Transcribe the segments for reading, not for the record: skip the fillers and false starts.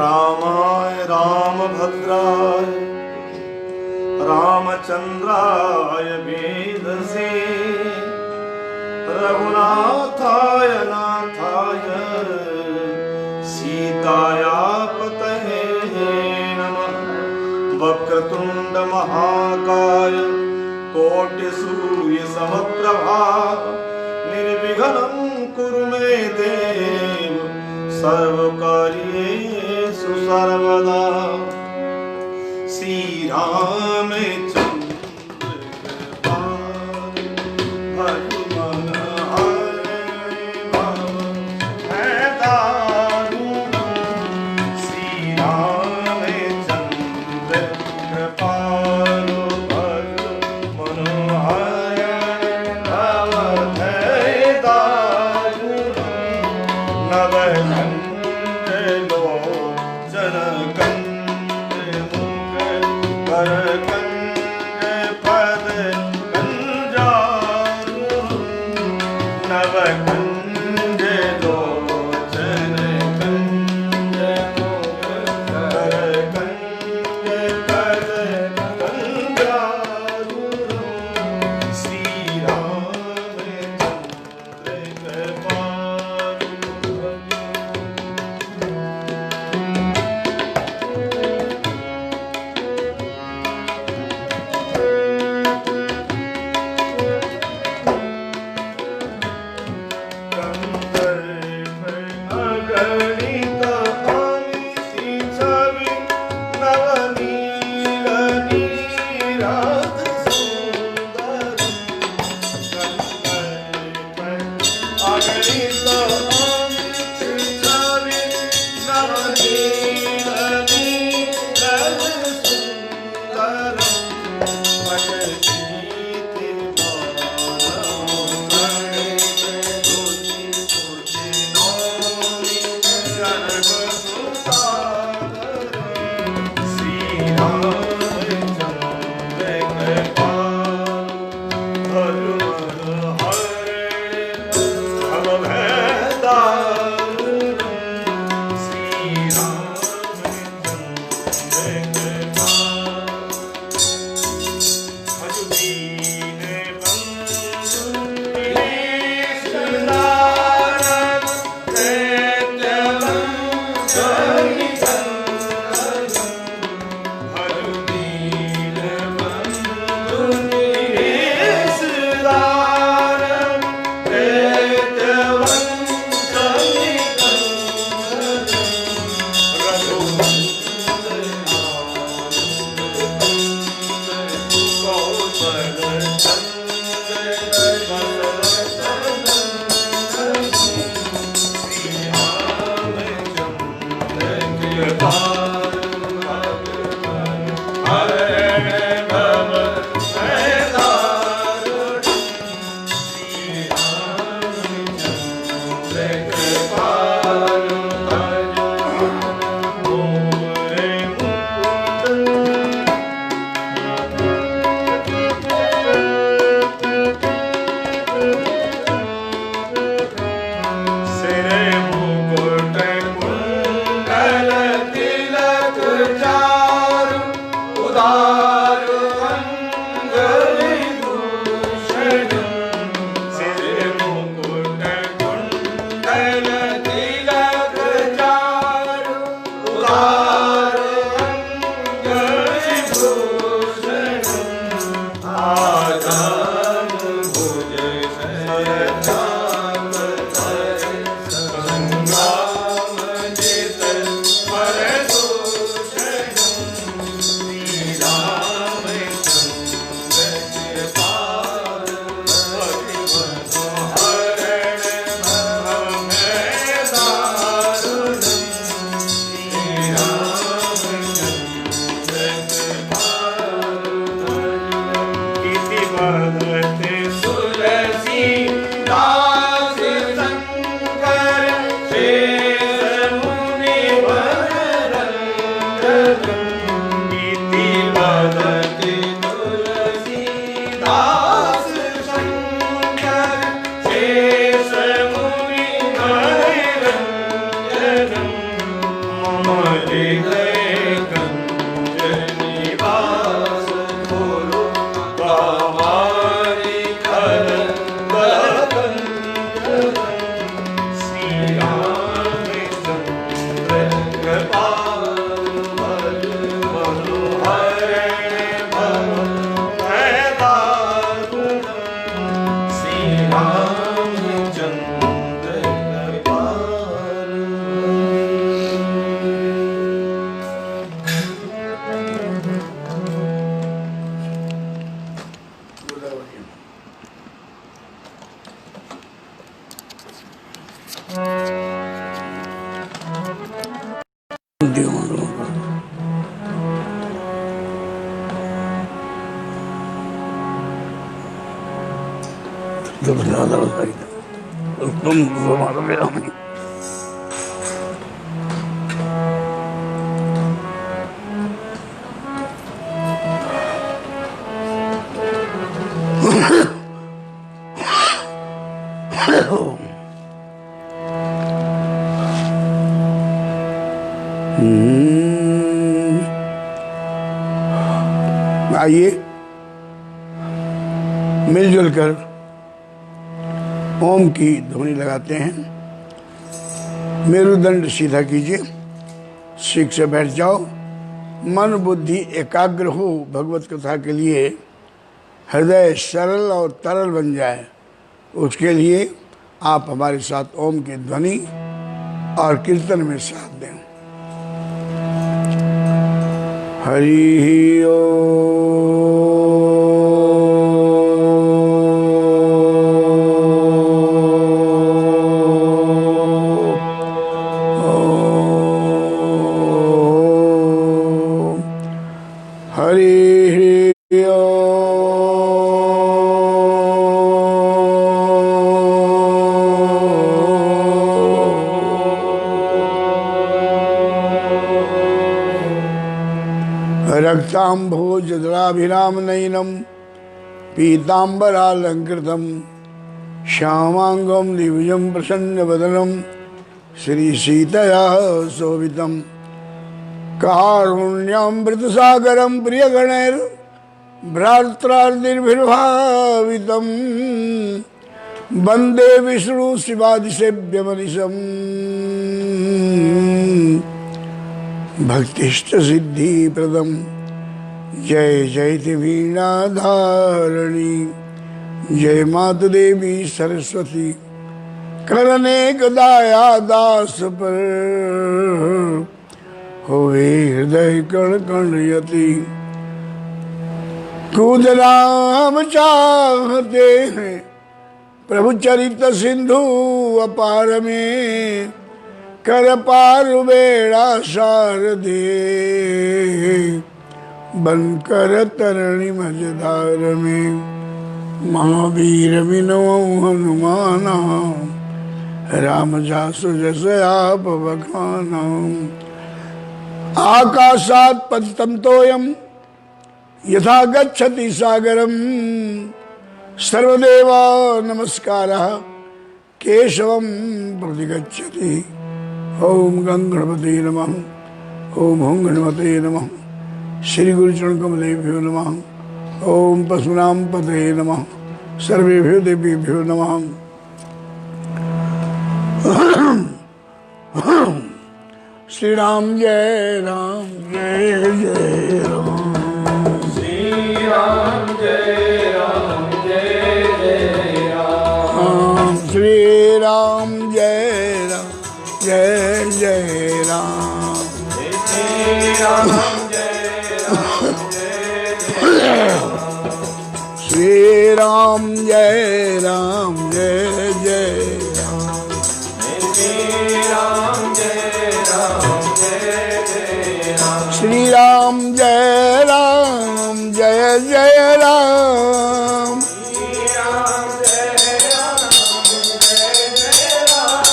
रामाय रामभद्राय रामचंद्राय वेदसे रघुनाथाय नाथाय सीताया पतये नमः। वक्रतुंड महाकाय कोटिसूर्य समप्रभा निर्विघ्नं कुरु मे देव सर्वकार्येषु सर्वदा। श्री रामचंद्र हृदय कंज निवास खोलो हमारी खरंद श्री रामचंद्र कृपाल बल मनोहरण भव दारुण श्री रामचंद्र कृपाल। आइए मिलजुल कर ओम की ध्वनि लगाते हैं। मेरुदंड सीधा कीजिए, सीख से बैठ जाओ, मन बुद्धि एकाग्र हो। भगवत कथा के लिए हृदय सरल और तरल बन जाए, उसके लिए आप हमारे साथ ओम की ध्वनि और कीर्तन में साथ दें। हरि रक्ताम्भोजद्राभिराम नयनम पीताम्बरालंकृतम श्यामांगम दिव्यम प्रसन्न वदनम श्री सीतया शोभितम कारुण्यामृत सागरम प्रियगणैर भ्रातृर्भावितम वंदे विष्णु शिवादिसेव्यमनिशम भक्तिष्ट सिद्धि प्रदम जय जयति वीणाधारणी जय मातु देवी सरस्वती करने गदाया दास पर होए हृदय कण कण यति कूद राम चाहते हैं प्रभु चरित सिंधु अपार में कर पार बेड़ा शारदे बनकर तरणी मझधार में महावीर विनो हनुमाना राम जासु जस आप बखाना आकाशात् पतितं तोयम यथा गच्छति सागरम सर्वदेवा नमस्कारः केशवम प्रतिगच्छति। ओम गंगणपते नमः। ओम हुं गणपते नमः। श्री गुरुचरण कमलेभ्यो नमः। ओम पशूनां पतये नमः। सर्वेभ्यो देवेभ्यो नमः। श्री राम जय राम जय जय राम। श्री राम जय राम जय जय राम। श्री राम जय राम जय जय राम। श्री राम जय राम जय जय राम। श्री राम जय राम जय जय राम। श्री राम जय राम जय जय राम। श्री राम जय राम जय जय राम।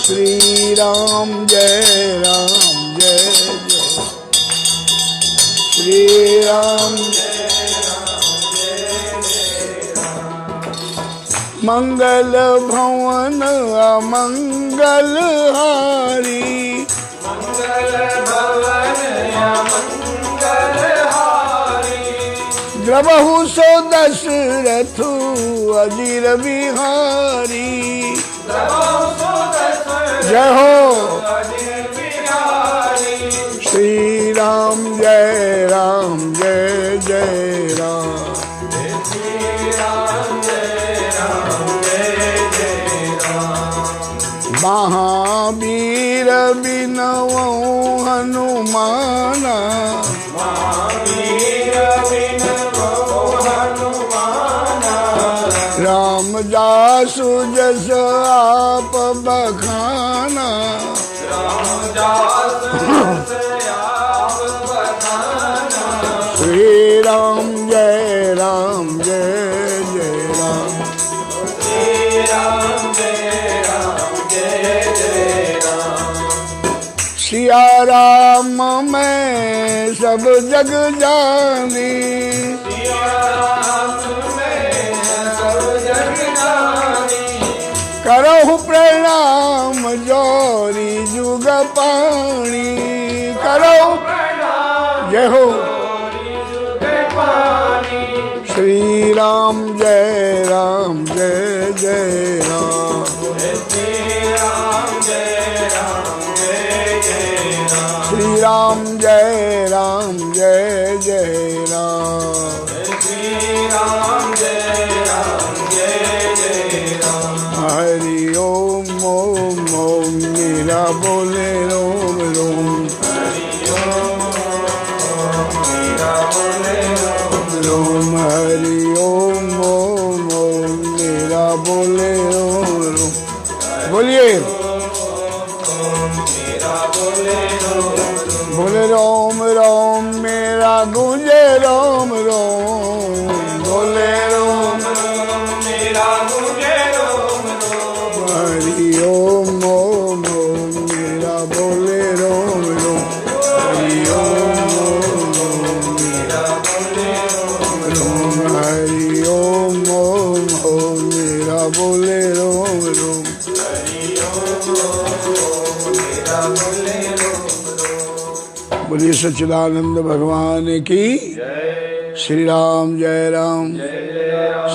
श्री राम जय राम जय जय। श्री राम मंगल भवन अमंगल हारी। मंगल प्रभु सो दशरथ अजीर बिहारी। जय हो श्री राम जय जय राम। महावीर बिनवो हनुमाना। राम जासु जस आप बखाना। श्री राम जय जय राम। सिया राम मैं सब जग जानी। करहु प्रणाम जोरी जुग पाणी। करहु जय हो श्री राम जय जय राम। श्री राम जय जय राम। हरि ओम ओम ओम मीरा बोले रोम रोम। रोम हरि ओम ओम ओम मीरा बोले रोम रोम। बोलिए बोले रोम रोम मेरा गूंजे रोम रोम। बोले रोम मेरा गूंजे रोम रोम। हरि ओम ओम ओम मेरा बोले रोम रोम। हरि ओम ओम मेरा बोले रोम रोम। हरि ओम ओम मेरा बोले रोम रोम। बोलिए सच्चिदानंद भगवान की। श्री राम जय राम।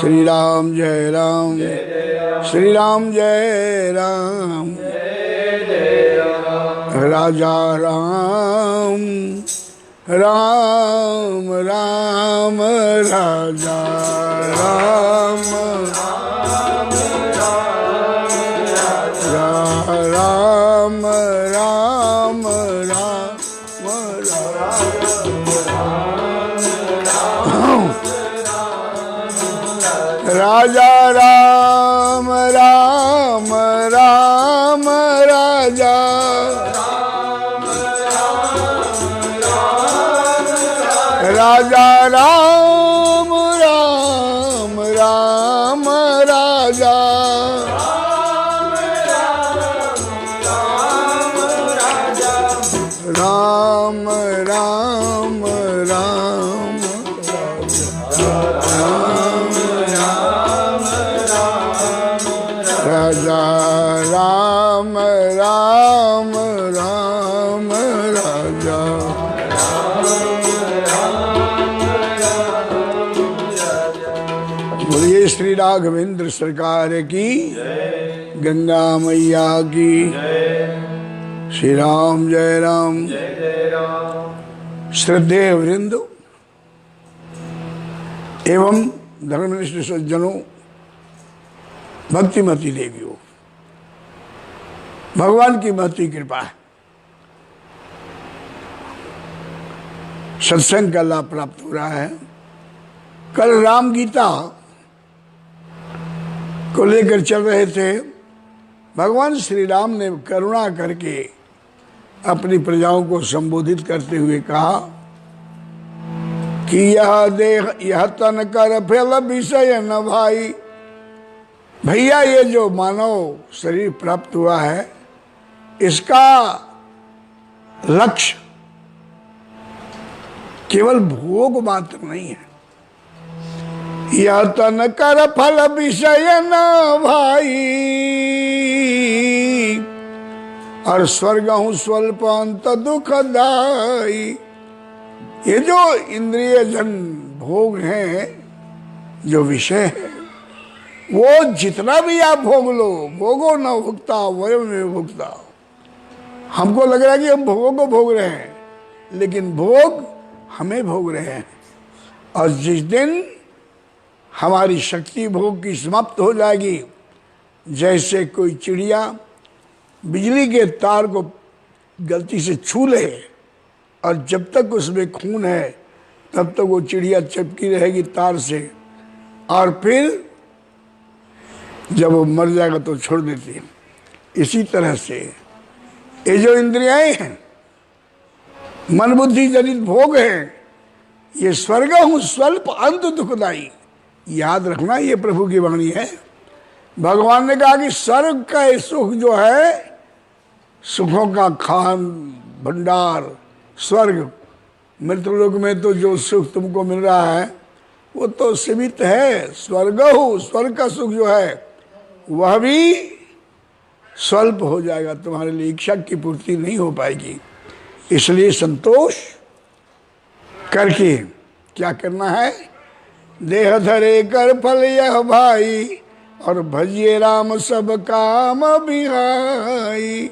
श्री राम जय राम। श्री राम जय राम। राजा राम राम राम राजा राम राम राम राजा राम राम राम राजा। राजा राम राम राम राजा। राम राम राम राजा। राम राम राम राजा। बोलिए श्री राघवेंद्र सरकार की। गंगा मैया की। श्री राम जय राम। श्रद्धेय वृंद एवं धर्मनिष्ठ सज्जनों, भक्तिमती देवियों, भगवान की महती कृपा है। सत्संग का लाभ प्राप्त हो रहा है। कल राम गीता को लेकर चल रहे थे। भगवान श्री राम ने करुणा करके अपनी प्रजाओं को संबोधित करते हुए कहा कि यह देह यह तन कर फल विषय न भाई। भैया ये जो मानव शरीर प्राप्त हुआ है इसका लक्ष्य केवल भोग मात्र नहीं है। यह तन कर फल विषय न भाई और स्वर्ग हूं स्वल्पांत दुखदाई। ये जो इंद्रिय जन भोग हैं, जो विषय है, वो जितना भी आप भोग लो, भोगो न भुगता वयम में भुगता। हमको लग रहा है कि हम भोगों को भोग रहे हैं, लेकिन भोग हमें भोग रहे हैं। और जिस दिन हमारी शक्ति भोग की समाप्त हो जाएगी, जैसे कोई चिड़िया बिजली के तार को गलती से छू ले और जब तक उसमें खून है तब तक वो चिड़िया चिपकी रहेगी तार से, और फिर जब वो मर जाएगा तो छोड़ देती है। इसी तरह से ये जो इंद्रियाएं हैं, मन बुद्धि जनित भोग हैं, ये स्वर्ग हूं स्वल्प अंत दुखदाई। याद रखना, ये प्रभु की वाणी है। भगवान ने कहा कि स्वर्ग का ये सुख जो है, सुखों का खान भंडार स्वर्ग, मृतलोक में तो जो सुख तुमको मिल रहा है वो तो सीमित है। स्वर्ग हो, स्वर्ग का सुख जो है वह भी स्वल्प हो जाएगा, तुम्हारे लिए इच्छा की पूर्ति नहीं हो पाएगी। इसलिए संतोष करके क्या करना है, देह धरे कर फल यह भाई, और भजिए राम सब काम बिहाई।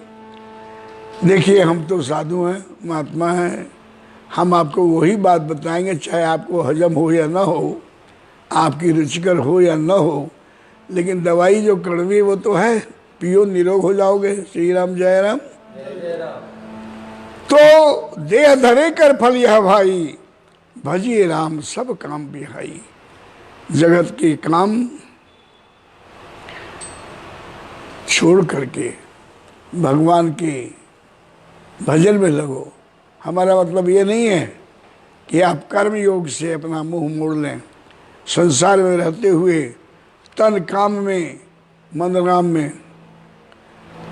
देखिए, हम तो साधु हैं, महात्मा हैं, हम आपको वही बात बताएंगे, चाहे आपको हजम हो या ना हो, आपकी रुचिकर हो या ना हो, लेकिन दवाई जो कड़वी वो तो है, पियो निरोग हो जाओगे। श्री राम जय राम। तो देह धरे कर फल यह भाई, भजिए राम सब काम बिहाई। जगत के काम छोड़ करके भगवान के भजन में लगो। हमारा मतलब ये नहीं है कि आप कर्म योग से अपना मुंह मोड़ लें, संसार में रहते हुए तन काम में मन राम में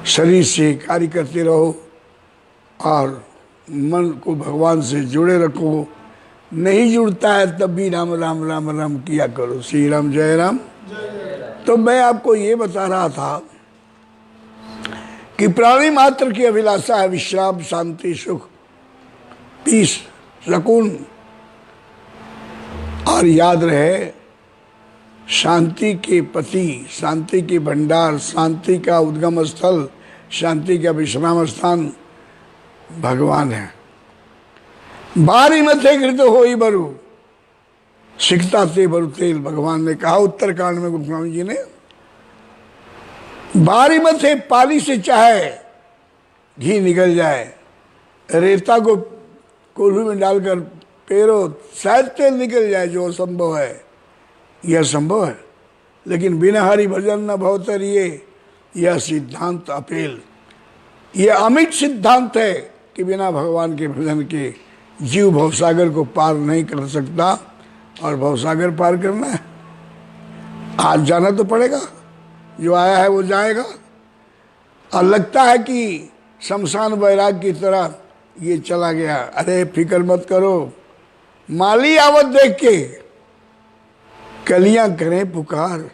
शरीर से कार्य करते रहो और मन को भगवान से जुड़े रखो। नहीं जुड़ता है तब भी राम राम राम राम किया करो। श्री राम जय राम। तो मैं आपको ये बता रहा था कि प्राणी मात्र की अभिलाषा है विश्राम, शांति, सुख, पीस, सुकून। और याद रहे, शांति के पति, शांति के भंडार, शांति का उद्गम स्थल, शांति का विश्राम स्थान भगवान है। बारी मथे घृत होई बरु, सिकता ते बरु तेल, भगवान ने कहा उत्तरकांड में गोस्वामी जी ने। बारी मथे पानी से चाहे घी निकल जाए, रेता को कोल्हू में डालकर पेरो शायद तेल निकल जाए, जो असंभव है यह संभव है। लेकिन बिना हरि भजन न भवतर, यह सिद्धांत अपेल, यह अमिट सिद्धांत है कि बिना भगवान के भजन के जीव भवसागर को पार नहीं कर सकता। और भवसागर पार करना है, आज जाना तो पड़ेगा, जो आया है वो जाएगा। और लगता है कि शमशान बैराग की तरह ये चला गया, अरे फिक्र मत करो, माली आवत देख के कलियां करें पुकार,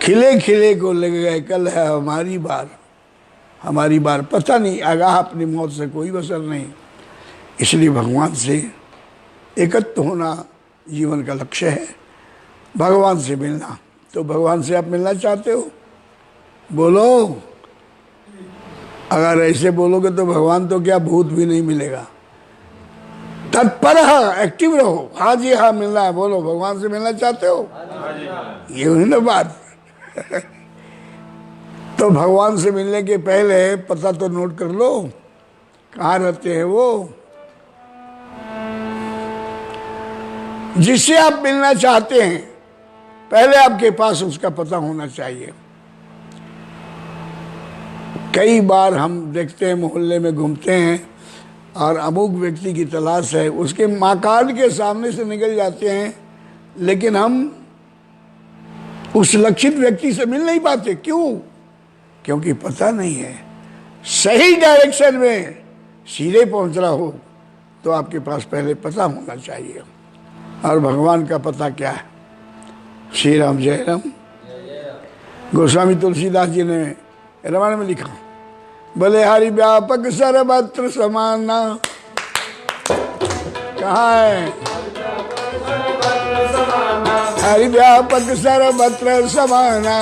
खिले खिले को लग गए, कल है हमारी बार, हमारी बार। पता नहीं, आगाह अपनी मौत से कोई बसर नहीं। इसलिए भगवान से एकत्व होना जीवन का लक्ष्य है, भगवान से मिलना। तो भगवान से आप मिलना चाहते हो, बोलो। अगर ऐसे बोलोगे तो भगवान तो क्या, भूत भी नहीं मिलेगा। तत्पर एक्टिव रहो, हाँ जी हाँ मिलना है, बोलो भगवान से मिलना चाहते हो, ये हुई ना बात। तो भगवान से मिलने के पहले पता तो नोट कर लो, कहाँ रहते हैं वो, जिससे आप मिलना चाहते हैं। पहले आपके पास उसका पता होना चाहिए। कई बार हम देखते हैं, मोहल्ले में घूमते हैं और अमुक व्यक्ति की तलाश है, उसके माकान के सामने से निकल जाते हैं, लेकिन हम उस लक्षित व्यक्ति से मिल नहीं पाते। क्यों? क्योंकि पता नहीं है। सही डायरेक्शन में सीधे पहुंच रहा हो तो आपके पास पहले पता होना चाहिए। और भगवान का पता क्या है? श्री राम जय राम। गोस्वामी तुलसीदास जी ने रामायण में लिखा, भले हरि व्यापक सर्वत्र समाना। कहाँ है? हरि व्यापक सर्वत्र समाना,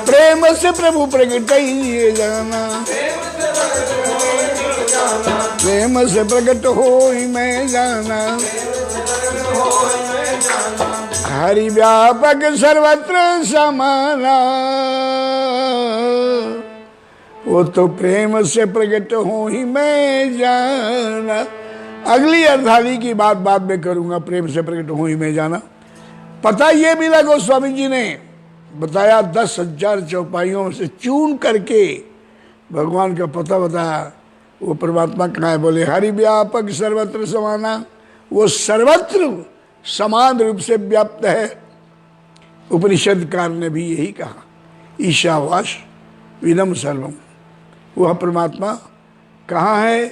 प्रेम से प्रभु प्रकट ही जाना, प्रेम से प्रकट हो ही मैं जाना। हरि व्यापक सर्वत्र समाना, वो तो प्रेम से प्रकट हो ही मैं जाना। अगली अर्धाली की बात बाद में करूंगा, प्रेम से प्रकट हो ही मैं जाना। पता ये मिला गोस्वामी जी ने बताया, 10,000 चौपाइयों से चून करके भगवान का पता बताया। वो परमात्मा कहाँ है? बोले हरि व्यापक सर्वत्र समाना, वो सर्वत्र समान रूप से व्याप्त है। उपनिषदकार ने भी यही कहा, ईशावास विनम सर्वम। वह परमात्मा कहाँ है?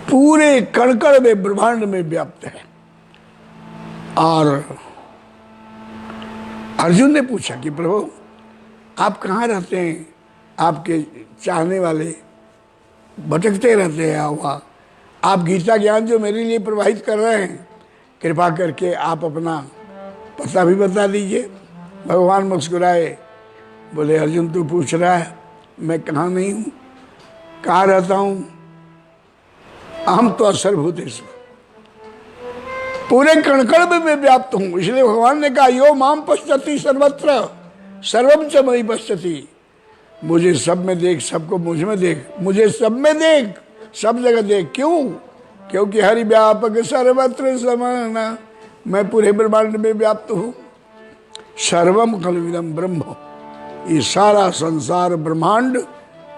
पूरे कणकण में, ब्रह्मांड में व्याप्त है। और अर्जुन ने पूछा कि प्रभु आप कहाँ रहते हैं? आपके चाहने वाले भटकते रहते हैं वहाँ। आप गीता ज्ञान जो मेरे लिए प्रवाहित कर रहे हैं, कृपा करके आप अपना पता भी बता दीजिए। भगवान मुस्कुराए, बोले अर्जुन तू पूछ रहा है, मैं कहाँ नहीं हूँ, कहाँ रहता हूँ? अहम तो सर्वभूतेषु, पूरे कणकण में मैं व्याप्त हूँ। इसलिए भगवान ने कहा यो माम पश्यति सर्वत्र सर्वम च मयि पश्यति। मुझे सब में देख, सबको मुझ में देख, मुझे सब में देख, सब जगह देख। क्यों? क्योंकि हरि व्यापक सर्वत्र समाना, मैं पूरे ब्रह्मांड में व्याप्त हूँ। सर्वम खलविदं ब्रह्म, ये सारा संसार ब्रह्मांड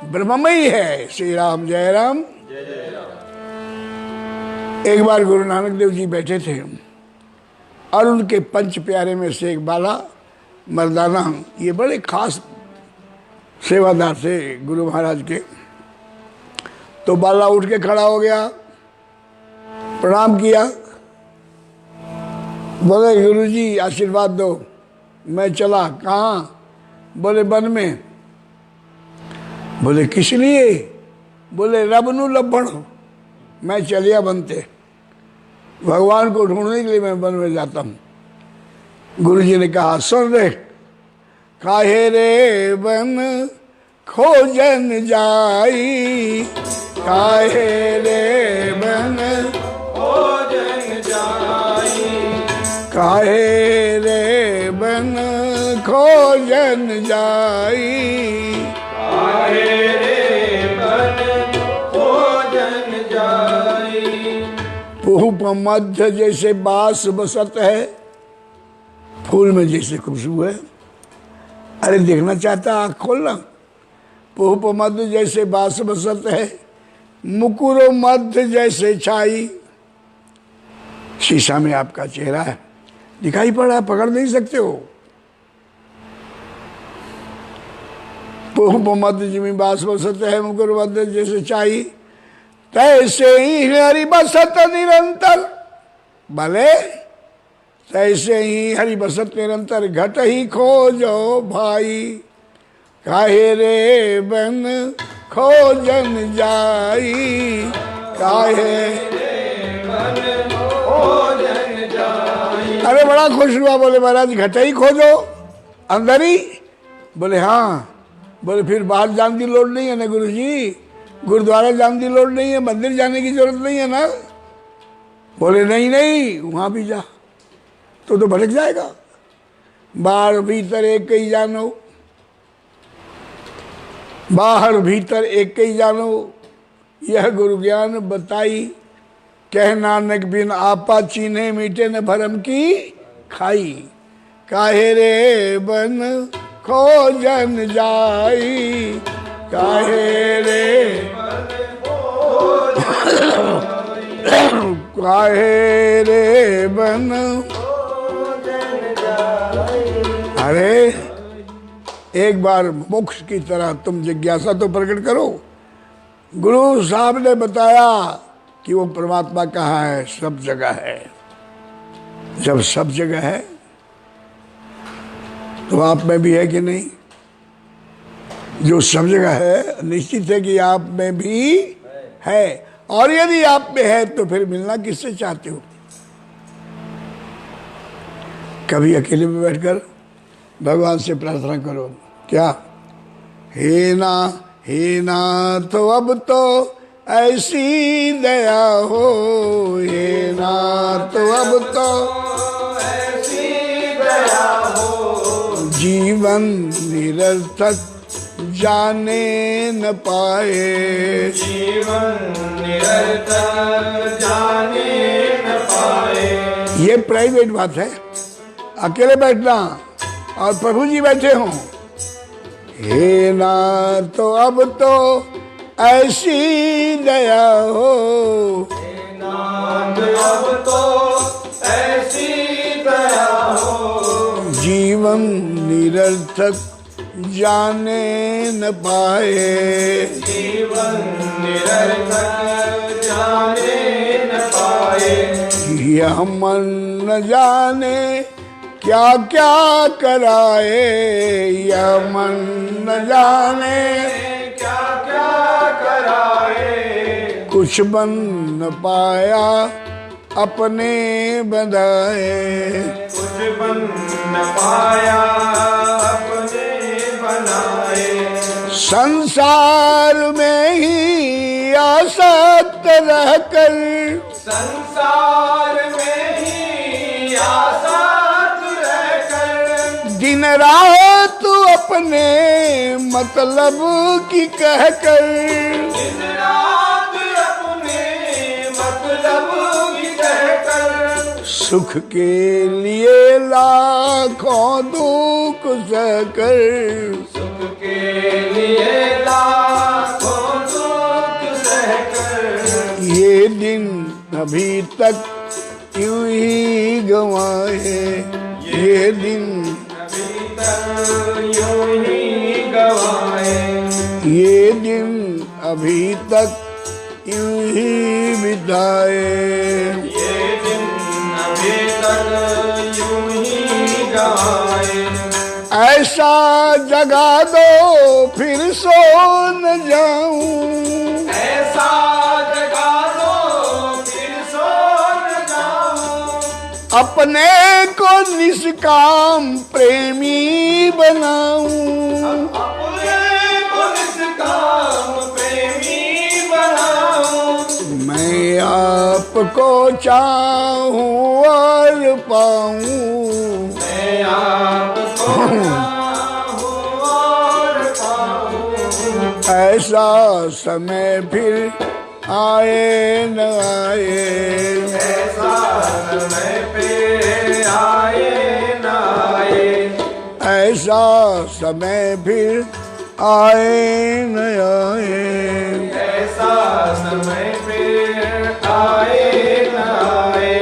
ब्रह्ममय है। श्री राम जय राम। एक बार गुरु नानक देव जी बैठे थे और उनके पंच प्यारे में से एक बाला मर्दाना, ये बड़े खास सेवादार थे गुरु महाराज के। तो बाला उठ के खड़ा हो गया, प्रणाम किया, बोले गुरु जी आशीर्वाद दो। मैं चला। कहाँ? बोले वन में। बोले किस लिए? बोले रब नु लभण, मैं चलिया बनते, भगवान को ढूंढने के लिए मैं वन में जाता हूँ। गुरु जी ने कहा सुन रे, काहे रे वन खोजन जाई, काहे रे वन खोजन जाई, काहे रे वन खोजन जाई, काहे रे वन खोजन जाई। पुष्प मध्य जैसे बास बसत है, फूल में जैसे खुशबू है। अरे देखना चाहता, आँख खोलना। पुष्प मध्य जैसे बास बसत है, मुकुरो मध्य जैसे छाई। शीशा में आपका चेहरा है, दिखाई पड़ा, पकड़ नहीं सकते हो। पुष्प मध्य जिमी बास बसत है, मुकुर मध्य जैसे छाई, तैसे ही हरि बसत निरंतर। भले तैसे ही हरि बसत निरंतर, घट ही खोजो भाई, काहे रे बन खोजन जाई, काहे रे वन खोजन जाई। अरे बड़ा खुश हुआ। बोले महाराज घट ही खोजो, अंदर ही? बोले हाँ। बोले फिर बाहर जाने की लोड़ नहीं है ना गुरु जी, गुरुद्वारा जाने की लोड़ नहीं है, मंदिर जाने की जरूरत नहीं है ना? बोले नहीं नहीं, वहां भी जा तो भटक जाएगा। बाहर भीतर एक ही जानो, बाहर भीतर एक ही जानो, यह गुरु ज्ञान बताई। कह नानक बिन आपा चीन्हे, मीठे न भरम की खाई, काहे रे बन खोजन जाई, काहे रे काहे रे बन। अरे एक बार मोक्ष की तरह तुम जिज्ञासा तो प्रकट करो। गुरु साहब ने बताया कि वो परमात्मा कहाँ है, सब जगह है। जब सब जगह है तो आप में भी है कि नहीं? जो सब जगह है निश्चित है कि आप में भी है। और यदि आप में है तो फिर मिलना किससे चाहते हो? कभी अकेले में बैठकर भगवान से प्रार्थना करो, क्या हे नाथ अब तो ऐसी दया हो, हे नाथ अब तो ऐसी दया हो, जीवन निरर्थक जाने न पाए, जीवन निरर्थक जाने न पाए। ये प्राइवेट बात है, अकेले बैठना और प्रभु जी बैठे हों। हे नाथ तो अब तो ऐसी दया हो, नाथ अब तो ऐसी दया हो, जीवन निरर्थक जाने न पाए, जीवन निरर्थक जाने न पाए। यह मन न जाने क्या क्या कराए, यह मन न जाने क्या क्या कराए, कुछ बन न पाया अपने बंधाए, कुछ बन न पाया अपने बनाए। संसार में ही आसक्त रहकर, संसार में ही आसक्त रहकर, दिन रात अपने मतलब की कहकर, दिन रात अपने मतलब की कहकर, सुख के लिए लाखों दुख सहकर, सुख के लिए लाखों दुख सहकर, ये दिन अभी तक यूं ही गंवाए, ये दिन अभी तक यूं ही गवाए, ये दिन अभी तक यूं ही बिताए, ये दिन अभी तक यूं ही गवाए। ऐसा जगा दो फिर सो न जाऊं, ऐसा जगा दो फिर सो न जाऊं, अपने को निष्काम प्रेमी बनाऊं, अपने को निष्काम प्रेमी बनाऊं, मैं आपको चाहूं और पाऊं, मैं आपको चाहूं और पाऊं। ऐसा समय फिर आए न आए, ऐसा समय पे आए न आए, ऐसा समय फिर आए न आए, ऐसा समय पे आए न आए।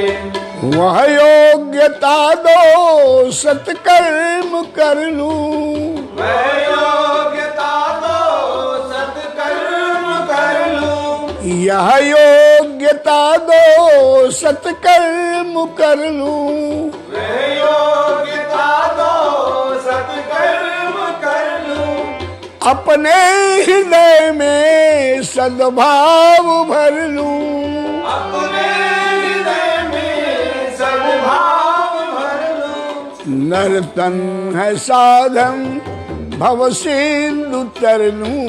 वह योग्यता दो सत्कर्म कर लूं, वह योग्यता दो सत्कर्म कर लूं, यह योग्यता दो सत्कर्म कर लूं, वह योग्यता दो सत्कर्म कर लूं, अपने हृदय में सद्भाव भर लूं, अपने हृदय में सद्भाव भर लूं। नर्तन है साधन भव सिंधु तरलूं,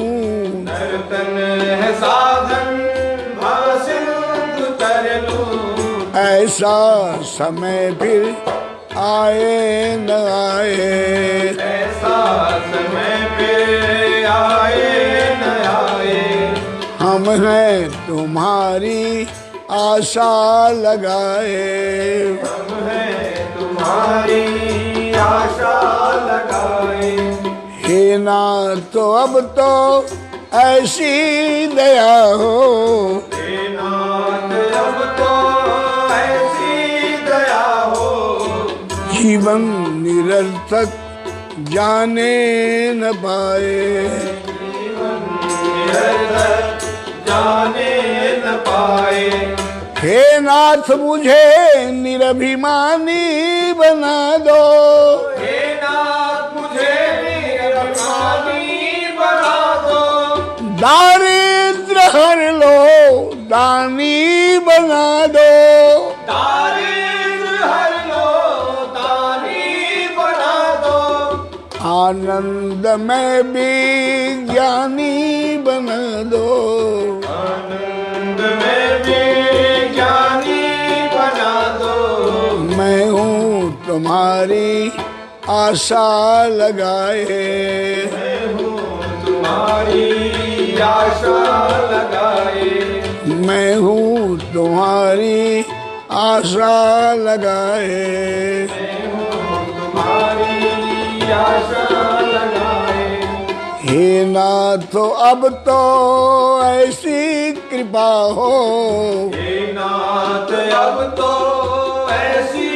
नर्तन है साधन भव सिंधु तर लूं, ऐसा समय फिर आए न आए, ऐसा समय पे आए न आए। हम हैं तुम्हारी आशा लगाए, हम हैं तुम्हारी आशा लगाए, हे नाथ तो अब तो ऐसी दया हो, हे नाथ अब तो ऐसी दया हो, जीवन निरर्थक जाने न पाए, निरर्थक जाने न पाए। हे नाथ मुझे निरभिमानी बना दो, हे नाथ मुझे निरभिमानी बना दो, दारिद्र हर लो दानी बना दो, दारिद्र हर लो, दानी बना दो, आनंद में भी ज्ञानी बना दो, आनंद में भी ज्ञानी बना दो, मैं हूँ तुम्हारी आशा लगाए, मैं हूँ तुम्हारी आशा लगाए, मैं हूँ तुम्हारी आशा लगाए, मैं हूँ तुम्हारी आशा लगाए, हे नाथ अब तो ऐसी कृपा हो, हे नाथ अब तो ऐसी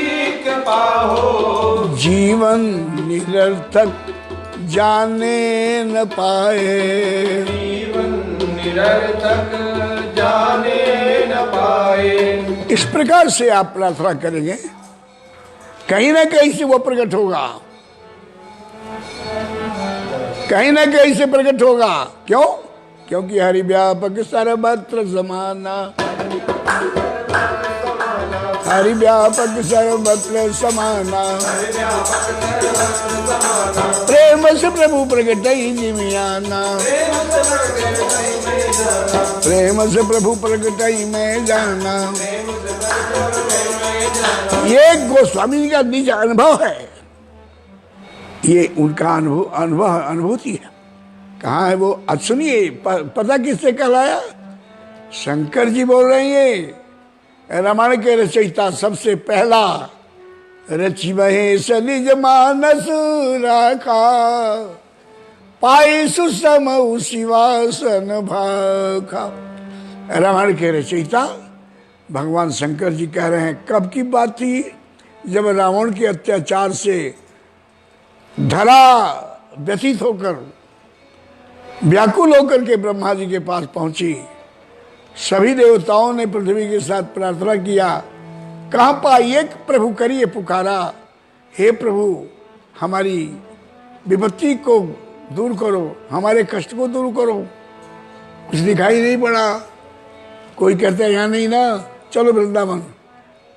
कृपा हो, जीवन निरर्थक जाने न पाए, जीवन निरर्थक जाने न पाए। इस प्रकार से आप प्रार्थना करेंगे, कहीं ना कहीं से वो प्रकट होगा, कहीं ना कहीं से प्रकट होगा। क्यों? क्योंकि हरि व्यापक सर्वत्र समाना, हरि व्यापक सर्वत्र समाना, प्रेम से प्रभु प्रकट जिमियाना, प्रेम से प्रभु प्रकट मैं जाना। ये गोस्वामी जी का निज अनुभव है, ये उनका अनुभूति है। कहाँ है वो? आज सुनिए, पता किससे कहलाया? शंकर जी बोल रहे हैं। रामायण के रचयिता सबसे पहला, रचि महेश निज मानस राखा, पाई सुसम शिवासन भाखा। रामायण के रचयिता भगवान शंकर जी कह रहे हैं, कब की बात थी? जब रावण के अत्याचार से धरा व्यथित होकर, व्याकुल होकर के ब्रह्मा जी के पास पहुंची। सभी देवताओं ने पृथ्वी के साथ प्रार्थना किया, कहाँ पाइए प्रभु करिए पुकारा, हे प्रभु हमारी विपत्ति को दूर करो, हमारे कष्ट को दूर करो। कुछ दिखाई नहीं पड़ा। कोई कहता है यहाँ नहीं ना, चलो वृंदावन।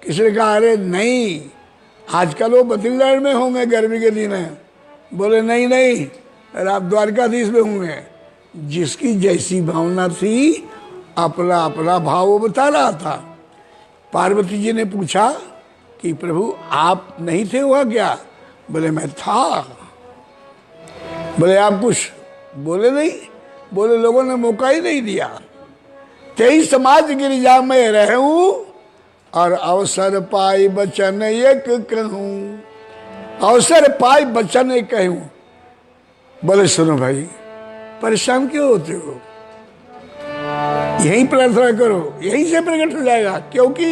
किसी ने कहा अरे नहीं, आजकल वो बद्रीनाथ में होंगे, गर्मी के दिन है। बोले नहीं नहीं, अरे आप द्वारकाधीश में होंगे। जिसकी जैसी भावना थी, अपना अपना भाव वो बता रहा था। पार्वती जी ने पूछा कि प्रभु आप नहीं थे वहाँ क्या? बोले मैं था। बोले आप कुछ बोले नहीं? बोले लोगों ने मौका ही नहीं दिया। तेई समाज गिरिजा में रहूं और अवसर पाई बचन एक कहूं, अवसर पाई बचन एक कहूं। बोले सुनो भाई, परेशान क्यों होते हो? यही प्रार्थना करो, यहीं से प्रकट हो जाएगा। क्योंकि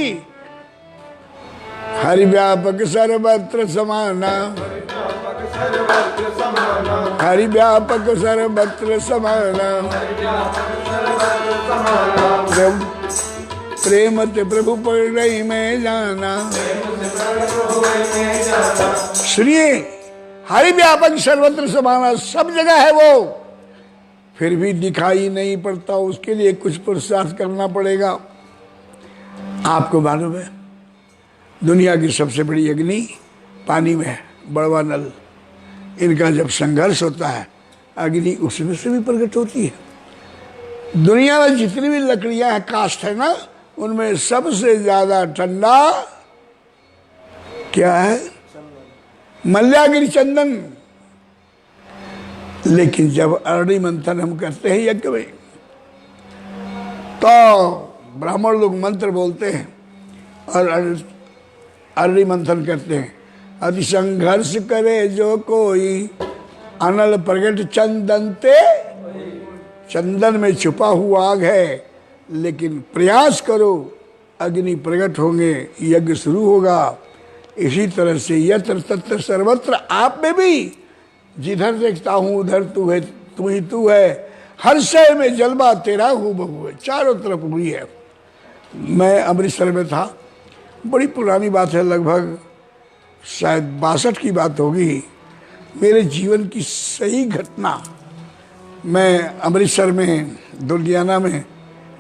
हरि व्यापक सर्वत्र समाना, हरि व्यापक सर्वत्र समाना, प्रेम ते प्रभु पर रही मैं जाना। सुनिए, हरि व्यापक सर्वत्र समाना, सब जगह है वो, फिर भी दिखाई नहीं पड़ता। उसके लिए कुछ पुरुषार्थ करना पड़ेगा। आपको मालूम है, दुनिया की सबसे बड़ी अग्नि पानी में है, बड़वा नल। इनका जब संघर्ष होता है, अग्नि उसमें से भी प्रकट होती है। दुनिया में जितनी भी लकड़ियां हैं, काष्ठ है ना, उनमें सबसे ज्यादा ठंडा क्या है? मल्यागिरी चंदन। लेकिन जब अरणी मंथन हम करते हैं यज्ञ में, तो ब्राह्मण लोग मंत्र बोलते हैं और अरणी मंथन करते हैं। अति संघर्ष करे जो कोई, अनल प्रगट चंदन ते। चंदन में छुपा हुआ आग है, लेकिन प्रयास करो, अग्नि प्रकट होंगे, यज्ञ शुरू होगा। इसी तरह से यत्र तत्र सर्वत्र, आप में भी जिधर देखता हूं उधर तू है, तू ही तू है। हर शय में जलवा तेरा हूँ बहु है, चारों तरफ हुई है। मैं अमृतसर में था, बड़ी पुरानी बात है, लगभग शायद 62 की बात होगी। मेरे जीवन की सही घटना। मैं अमृतसर में दुर्गियाना में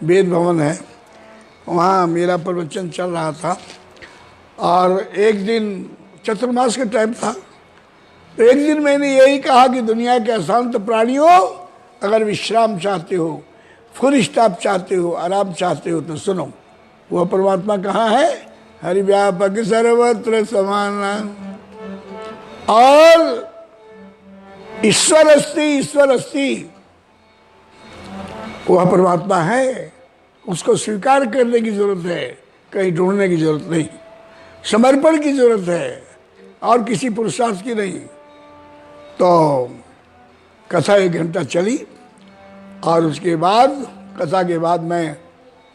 वेद भवन है, वहाँ मेरा प्रवचन चल रहा था और एक दिन चतुर्मास का टाइम था। तो एक दिन मैंने यही कहा कि दुनिया के अशांत प्राणियों, अगर विश्राम चाहते हो, फुल स्टॉप चाहते हो, आराम चाहते हो तो सुनो, वह परमात्मा कहाँ है? हरिव्यापक सर्वत्र समान। और ईश्वर अस्ति, ईश्वर अस्ति, वह परमात्मा है, उसको स्वीकार करने की जरूरत है, कहीं ढूंढने की जरूरत नहीं, समर्पण की जरूरत है और किसी पुरुषार्थ की नहीं। तो कथा 1 घंटा चली और उसके बाद, कथा के बाद मैं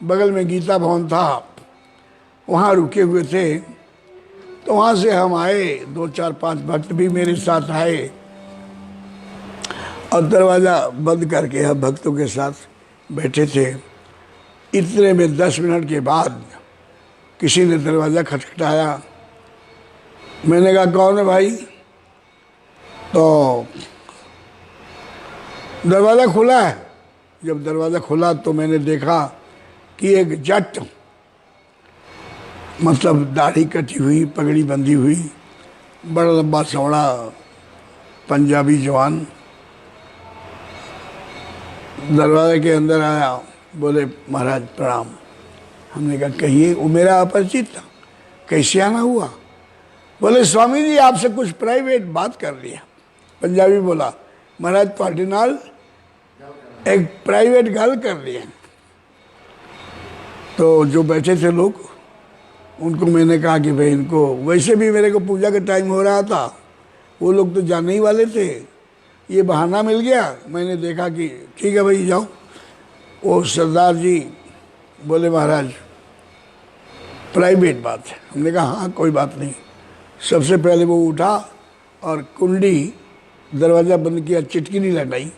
बगल में गीता भवन था, वहाँ रुके हुए थे। तो वहाँ से हम आए, 2 4 5 भक्त भी मेरे साथ आए और दरवाज़ा बंद करके हम भक्तों के साथ बैठे थे। इतने में 10 मिनट के बाद किसी ने दरवाज़ा खटखटाया। मैंने कहा कौन है भाई? तो दरवाज़ा खुला है। जब दरवाज़ा खुला तो मैंने देखा कि एक जट, मतलब दाढ़ी कटी हुई, पगड़ी बंधी हुई, बड़ा लंबा चौड़ा पंजाबी जवान दरवाजे के अंदर आया। बोले महाराज प्रणाम। हमने कहा कहिए। वो मेरा अपरिचित था। कैसे आना हुआ? बोले स्वामी जी आपसे कुछ प्राइवेट बात कर लिया। पंजाबी बोला महाराज ਤੁਹਾਡੇ ਨਾਲ एक प्राइवेट गल कर लिया। तो जो बैठे थे लोग, उनको मैंने कहा कि भाई इनको, वैसे भी मेरे को पूजा का टाइम हो रहा था, वो लोग तो जाने ही वाले थे, ये बहाना मिल गया। मैंने देखा कि ठीक है भाई जाओ। वो सरदार जी बोले महाराज प्राइवेट बात है। हमने कहा हाँ कोई बात नहीं। सबसे पहले वो उठा और कुंडी, दरवाज़ा बंद किया, चिटकिनी लगाई।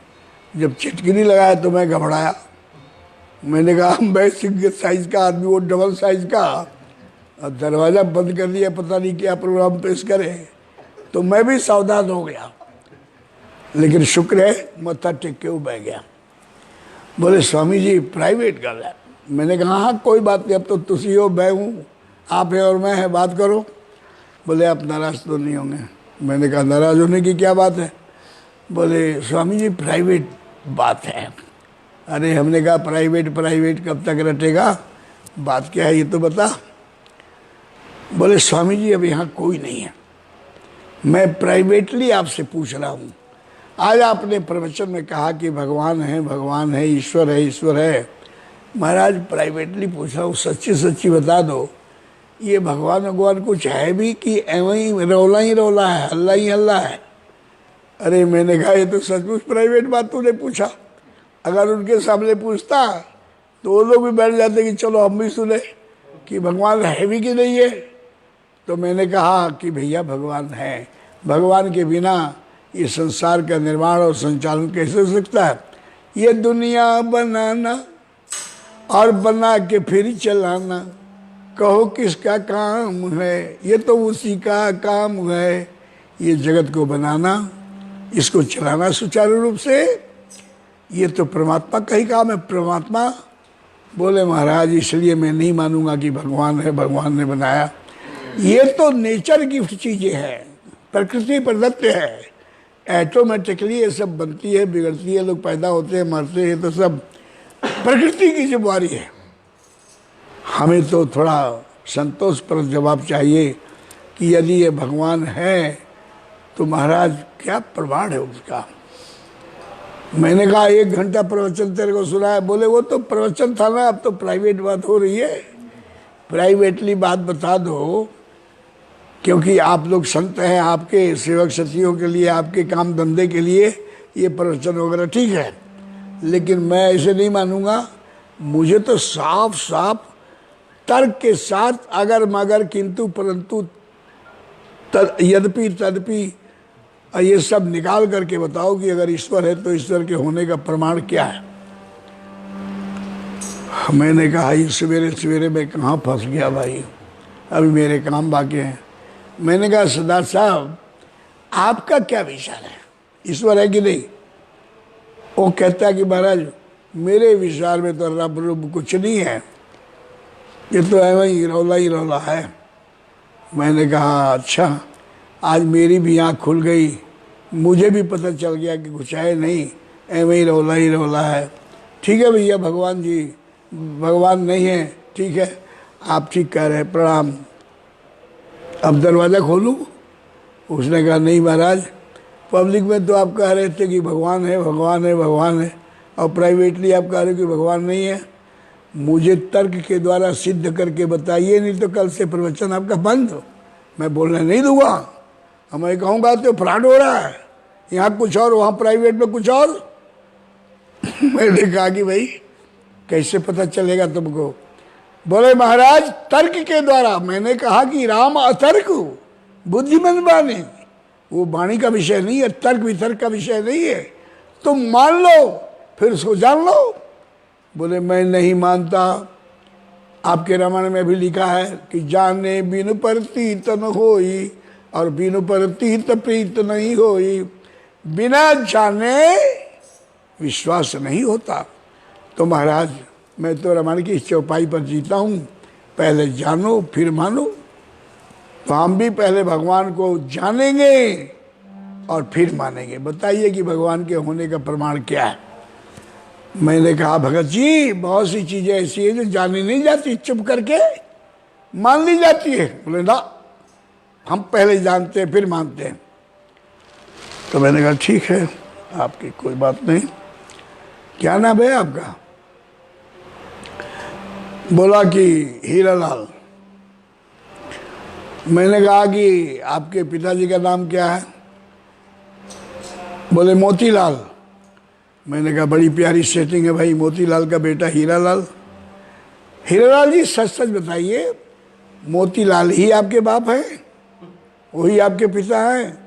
जब चिटकिनी लगाया तो मैं घबराया। मैंने कहा मैं सिंगल साइज का आदमी, वो डबल साइज का, और दरवाज़ा बंद कर दिया, पता नहीं क्या प्रोग्राम पेश करे। तो मैं भी सावधान हो गया, लेकिन शुक्र है मत्था टेक के वो बह गया। बोले स्वामी जी प्राइवेट गल है। मैंने कहा हाँ कोई बात नहीं, अब तो तुसी हो, मैं हूँ, आप है और मैं है, बात करो। बोले आप नाराज़ तो नहीं होंगे? मैंने कहा नाराज़ होने की क्या बात है? बोले स्वामी जी प्राइवेट बात है। अरे हमने कहा प्राइवेट प्राइवेट कब तक रटेगा, बात क्या है ये तो बता। बोले स्वामी जी अब यहाँ कोई नहीं है, मैं प्राइवेटली आपसे पूछ रहा हूँ। आज आपने प्रवचन में कहा कि भगवान है, भगवान है, ईश्वर है, ईश्वर है। महाराज प्राइवेटली पूछ रहा हूँ, सच्ची सच्ची बता दो, ये भगवान भगवान कुछ है भी कि एवं ही रौला है, हल्ला ही हल्ला है? अरे मैंने कहा ये तो सचमुच प्राइवेट बात तूने पूछा। अगर उनके सामने पूछता तो वो लोग भी बैठ जाते कि चलो हम भी सुने कि भगवान है भी कि नहीं है। तो मैंने कहा कि भैया भगवान है, भगवान के बिना ये संसार का निर्माण और संचालन कैसे हो सकता है? ये दुनिया बनाना और बना के फिर चलाना, कहो किसका काम है? ये तो उसी का काम है। ये जगत को बनाना, इसको चलाना सुचारू रूप से, ये तो परमात्मा का ही काम है। परमात्मा बोले महाराज इसलिए मैं नहीं मानूंगा कि भगवान है, भगवान ने बनाया। ये तो नेचर गिफ्ट चीजें हैं, प्रकृति प्रदत्त है। ऑटोमेटिकली ये सब बनती है, बिगड़ती है, लोग पैदा होते हैं, मरते हैं, तो सब प्रकृति की जिम्मेदारी है। हमें तो थोड़ा संतोषप्रद जवाब चाहिए कि यदि ये भगवान है तो महाराज क्या प्रमाण है उसका? मैंने कहा 1 घंटा प्रवचन तेरे को सुनाया। बोले वो तो प्रवचन था ना, अब तो प्राइवेट बात हो रही है, प्राइवेटली बात बता दो, क्योंकि आप लोग संत हैं, आपके सेवक सचियों के लिए, आपके काम धंधे के लिए ये प्रवचन वगैरह ठीक है, लेकिन मैं ऐसे नहीं मानूंगा। मुझे तो साफ साफ तर्क के साथ अगर मगर किंतु परंतु यद्यपि तदपि ये सब निकाल करके बताओ कि अगर ईश्वर है तो ईश्वर के होने का प्रमाण क्या है। मैंने कहा ये सवेरे सवेरे मैं कहाँ फंस गया भाई, अभी मेरे काम बाकी हैं। मैंने कहा सरदार साहब आपका क्या विचार है, ईश्वर है कि नहीं? वो कहता है कि महाराज मेरे विचार में तो रब रुब कुछ नहीं है, ये तो है वही ही रौला है। मैंने कहा अच्छा, आज मेरी भी आँख खुल गई, मुझे भी पता चल गया कि कुछ है नहीं, ऐਵੇਂ ही रौला है। ठीक है भैया, भगवान जी भगवान नहीं है, ठीक है, आप ठीक कह रहे हैं, प्रणाम। अब दरवाज़ा खोलूं? उसने कहा नहीं महाराज, पब्लिक में तो आप कह रहे थे कि भगवान है भगवान है भगवान है, और प्राइवेटली आप कह रहे हो कि भगवान नहीं है। मुझे तर्क के द्वारा सिद्ध करके बताइए, नहीं तो कल से प्रवचन आपका बंद। मैं बोलने नहीं दूंगा, और मैं कहूँगा तो फ्रॉड हो रहा है, यहाँ कुछ और वहाँ प्राइवेट में कुछ और। मैंने कहा कि भाई कैसे पता चलेगा तुमको? बोले महाराज तर्क के द्वारा। मैंने कहा कि राम अतर्क बुद्धिमान वाणी, वो वाणी का विषय नहीं है, तर्क वितर्क का विषय नहीं है, तुम मान लो फिर उसको जान लो। बोले मैं नहीं मानता, आपके रामायण में भी लिखा है कि जाने बिनु प्रतीत न होई, और बिनु प्रतीत प्रीत नहीं होई, बिना जाने विश्वास नहीं होता। तो महाराज मैं तो रामायण की चौपाई पर जीता हूँ, पहले जानो फिर मानो। तो हम भी पहले भगवान को जानेंगे और फिर मानेंगे। बताइए कि भगवान के होने का प्रमाण क्या है? मैंने कहा भगत जी बहुत सी चीजें ऐसी है जो जानी नहीं जाती, चुप करके मान ली जाती है। बोले ना, हम पहले जानते हैं फिर मानते हैं। तो मैंने कहा ठीक है, आपकी कोई बात नहीं। क्या नाम है आपका? बोला कि हीरालाल। मैंने कहा कि आपके पिताजी का नाम क्या है? बोले मोतीलाल। मैंने कहा बड़ी प्यारी सेटिंग है भाई, मोतीलाल का बेटा हीरालाल। हीरालाल जी सच सच बताइए, मोतीलाल ही आपके बाप है, वही आपके पिता हैं?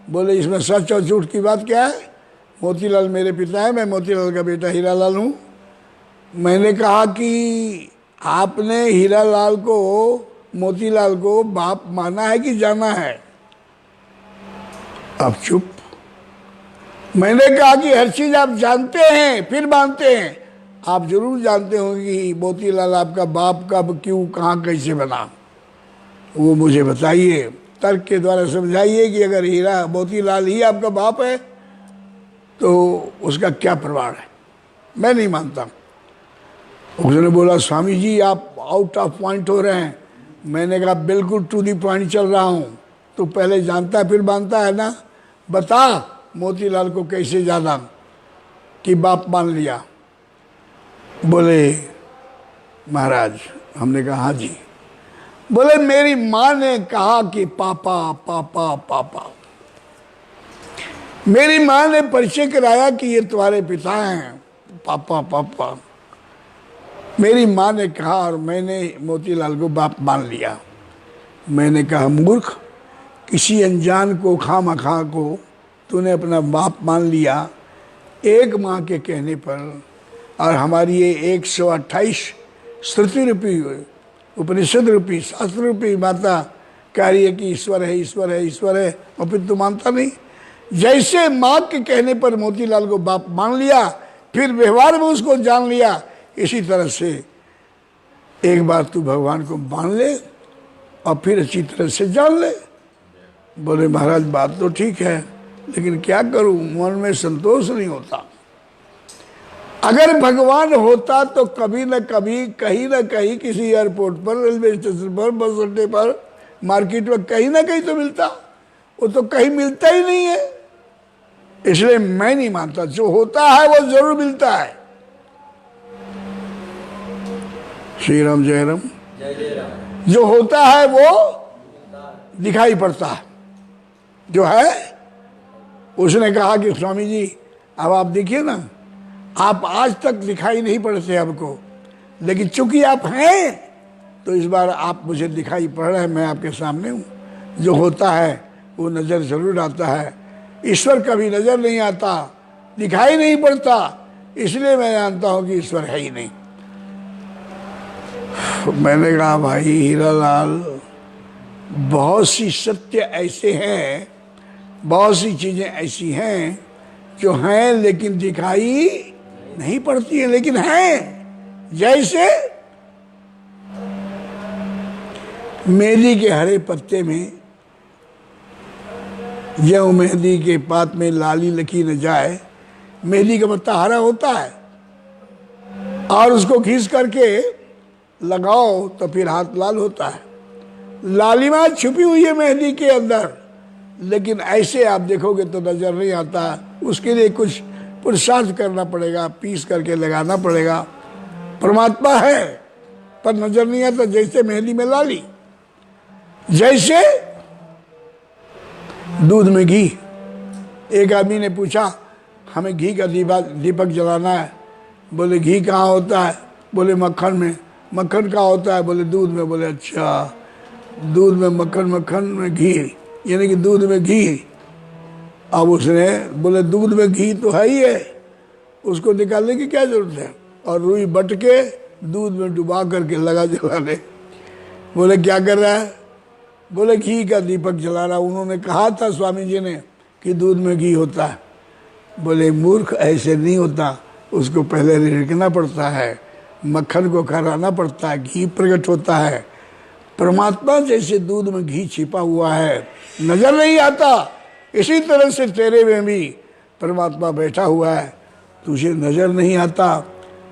बोले इसमें सच और झूठ की बात क्या है? मोतीलाल मेरे पिता है, मैं मोतीलाल का बेटा हीरालाल हूँ। मैंने कहा कि आपने हीरालाल को मोतीलाल को बाप माना है कि जाना है? अब चुप। मैंने कहा कि हर चीज आप जानते हैं फिर मानते हैं, आप जरूर जानते होंगे कि मोतीलाल आपका बाप कब क्यों कहाँ कैसे बना, वो मुझे बताइए, तर्क के द्वारा समझाइए कि अगर हीरा मोतीलाल ही आपका बाप है तो उसका क्या प्रमाण है? मैं नहीं मानता। उसने बोला स्वामी जी आप आउट ऑफ पॉइंट हो रहे हैं। मैंने कहा बिल्कुल टू दी पॉइंट चल रहा हूँ, तो पहले जानता है फिर मानता है ना। बता मोतीलाल को कैसे जाना कि बाप मान लिया? बोले महाराज, हमने कहा हाँ जी। बोले मेरी माँ ने कहा कि पापा पापा पापा। मेरी माँ ने परिचय कराया कि ये तुम्हारे पिता हैं, पापा पापा। मेरी माँ ने कहा और मैंने मोतीलाल को बाप मान लिया। मैंने कहा मूर्ख, किसी अनजान को खामखा को तूने अपना बाप मान लिया एक माँ के कहने पर, और हमारी ये 128 श्रुति रूपी उपनिषद रूपी शास्त्र रूपी माता कह रही है कि ईश्वर है ईश्वर है ईश्वर है, और फिर तू मानता नहीं। जैसे माँ के कहने पर मोतीलाल को बाप मान लिया, फिर व्यवहार में उसको जान लिया, इसी तरह से एक बार तू भगवान को मान ले और फिर अच्छी तरह से जान ले। बोले महाराज बात तो ठीक है, लेकिन क्या करूं, मन में संतोष नहीं होता। अगर भगवान होता तो कभी न कभी कहीं ना कहीं किसी एयरपोर्ट पर, रेलवे स्टेशन पर, बस अड्डे पर, मार्केट में कहीं ना कहीं तो मिलता। वो तो कहीं मिलता ही नहीं है, इसलिए मैं नहीं मानता। जो होता है वो जरूर मिलता है। श्री राम जय राम। जो होता है वो दिखाई पड़ता है, जो है। उसने कहा कि स्वामी जी अब आप देखिए ना, आप आज तक दिखाई नहीं पड़ते हमको, लेकिन चूंकि आप हैं तो इस बार आप मुझे दिखाई पड़ रहे हैं, मैं आपके सामने हूँ। जो होता है वो नज़र जरूर आता है, ईश्वर कभी नज़र नहीं आता, दिखाई नहीं पड़ता, इसलिए मैं जानता हूँ कि ईश्वर है ही नहीं। मैंने कहा भाई हीरालाल, बहुत सी सत्य ऐसे हैं, बहुत सी चीज़ें ऐसी हैं जो हैं लेकिन दिखाई नहीं पड़ती है, लेकिन हैं। जैसे मेहंदी के हरे पत्ते में ज्यों मेहंदी के पात में लाली लकी न जाए। मेहंदी का पत्ता हरा होता है और उसको घिस करके लगाओ तो फिर हाथ लाल होता है। लालिमा छुपी हुई है मेहंदी के अंदर, लेकिन ऐसे आप देखोगे तो नजर नहीं आता। उसके लिए कुछ पुरुषार्थ करना पड़ेगा, पीस करके लगाना पड़ेगा। परमात्मा है पर नजर नहीं आता, जैसे मेहंदी में लाली, जैसे दूध में घी। एक आदमी ने पूछा हमें घी का दीपक जलाना है। बोले घी कहाँ होता है? बोले मक्खन में। मक्खन कहाँ होता है? बोले दूध में। बोले अच्छा, दूध में मक्खन, मक्खन में घी, यानी कि दूध में घी। अब उसने बोले दूध में घी तो है ही है, उसको निकालने की क्या जरूरत है? और रुई बट के दूध में डुबा करके लगा जलाने। बोले क्या कर रहा है? बोले घी का दीपक जला रहा। उन्होंने कहा था स्वामी जी ने कि दूध में घी होता है। बोले मूर्ख, ऐसे नहीं होता, उसको पहले रिड़कना पड़ता है, मक्खन को खराना पड़ता है, घी प्रकट होता है। परमात्मा जैसे दूध में घी छिपा हुआ है, नजर नहीं आता, इसी तरह से तेरे में भी परमात्मा बैठा हुआ है, तुझे नजर नहीं आता।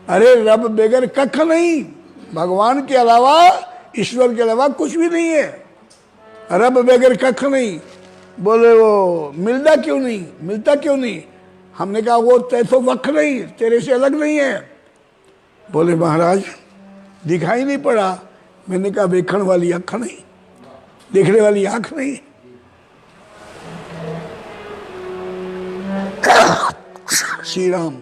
अरे रब बगैर कख नहीं, भगवान के अलावा, ईश्वर के अलावा कुछ भी नहीं है। रब बगैर कख नहीं। बोले वो मिलता क्यों नहीं, मिलता क्यों नहीं? हमने कहा वो तैसो वख नहीं, तेरे से अलग नहीं है। बोले महाराज दिखाई नहीं पड़ा। मैंने कहा देखने वाली आंख नहीं, देखने वाली आंख नहीं। श्री राम।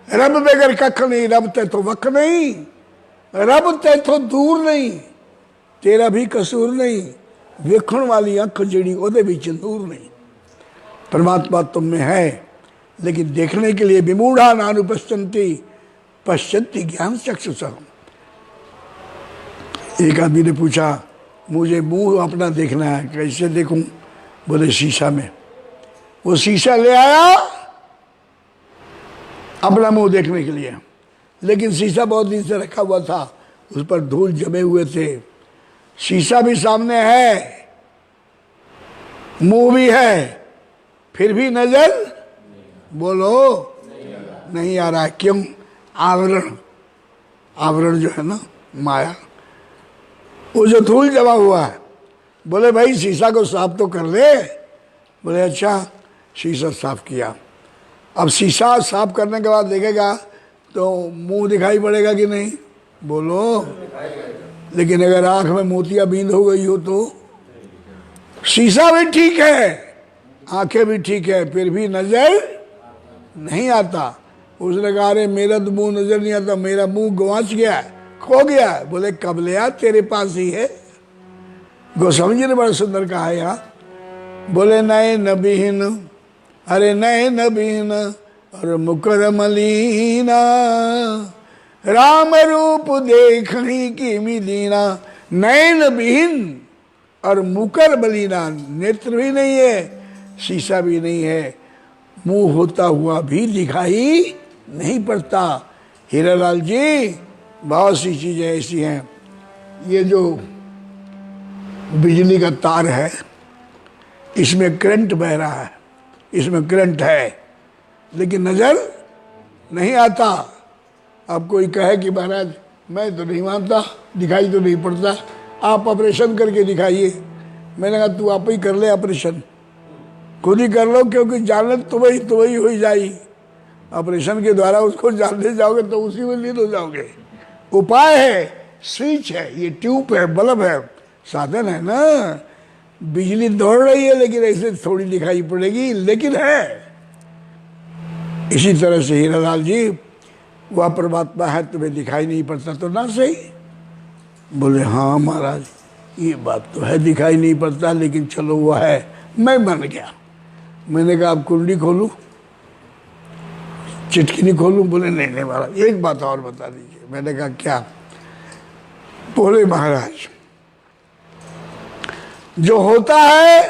रब बगैर कख नहीं, रब ते तो वख नहीं, रब ते तो दूर नहीं, तेरा भी कसूर नहीं। वेखण वाली अख जिहड़ी ओदे विच नूर नहीं। परमात्मा तुम में है, लेकिन देखने के लिए विमूढ़ा नानुपश्यन्ति पश्यन्ति ज्ञान चक्षुषा। एक आदमी ने पूछा मुझे मुंह अपना देखना है, कैसे देखूं? बोले शीशा में। वो शीशा ले आया अपना मुंह देखने के लिए, लेकिन शीशा बहुत दिन से रखा हुआ था, उस पर धूल जमे हुए थे। शीशा भी सामने है, मुंह भी है, फिर भी नजर बोलो नहीं आ रहा है। क्यों? आवरण, आवरण जो है ना माया, वो जो धूल जमा हुआ है। बोले भाई शीशा को साफ तो कर ले। बोले अच्छा, शीशा साफ किया। अब शीशा साफ करने के बाद देखेगा तो मुंह दिखाई पड़ेगा कि नहीं? बोलो। लेकिन अगर आंख में मोतियाबिंद हो गई हो तो? शीशा भी ठीक है, आंखें भी ठीक है, फिर भी नजर नहीं आता। उसने कहा अरे मेरा तो मुंह नजर नहीं आता, मेरा मुंह गवाच गया, खो गया। बोले कब ले आ, तेरे पास ही है। गोस्वामी जी ने बड़ा सुंदर कहा है यहाँ। बोले नए नबीन, अरे नए नबीन और मुकर मलीना, राम रूप देखनी की मिलीना। नयन विहीन और मुकर बलीना, नेत्र भी नहीं है, शीशा भी नहीं है, मुंह होता हुआ भी दिखाई नहीं पड़ता। हीरालाल जी बहुत सी चीजें ऐसी हैं। ये जो बिजली का तार है, इसमें करंट बह रहा है, इसमें करंट है, लेकिन नजर नहीं आता। अब कोई कहे कि महाराज मैं तो नहीं मानता, दिखाई तो नहीं पड़ता, आप ऑपरेशन करके दिखाइए। मैंने कहा तू आप ही कर ले ऑपरेशन, खुद ही कर लो, क्योंकि जानत तुम्हें हो जाएगी। ऑपरेशन के द्वारा उसको जानते जाओगे तो उसी में लीन हो जाओगे। उपाय है, स्विच है, ये ट्यूब है, बल्ब है, साधन है ना। बिजली दौड़ रही है लेकिन ऐसे थोड़ी दिखाई पड़ेगी, लेकिन है। इसी तरह से हीरालाल जी वह परमात्मा है, तुम्हें दिखाई नहीं पड़ता तो ना सही। बोले हाँ महाराज ये बात तो है, दिखाई नहीं पड़ता, लेकिन चलो वह है, मैं मान गया। मैंने कहा आप कुंडली खोलूं, चिटकिनी खोलूं? बोले नहीं नहीं महाराज एक बात और बता दीजिए। मैंने कहा क्या? बोले महाराज जो होता है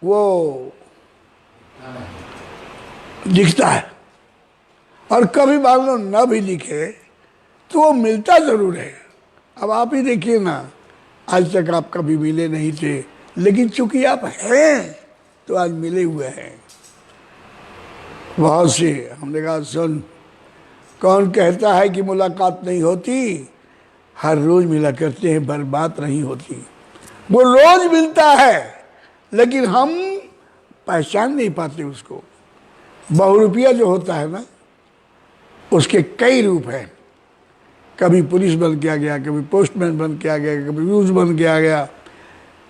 वो दिखता है, और कभी मान लो न भी दिखे तो वो मिलता जरूर है। अब आप ही देखिए ना, आज तक आप कभी मिले नहीं थे, लेकिन चूंकि आप हैं तो आज मिले हुए हैं। बहुत से हमने कहा सुन, कौन कहता है कि मुलाकात नहीं होती, हर रोज मिला करते हैं पर बात नहीं होती। वो रोज मिलता है लेकिन हम पहचान नहीं पाते उसको। बहुरूपिया जो होता है ना, उसके कई रूप हैं। कभी पुलिस बन के आ गया, कभी पोस्टमैन बन के आ गया, कभी न्यूज बन के आ गया,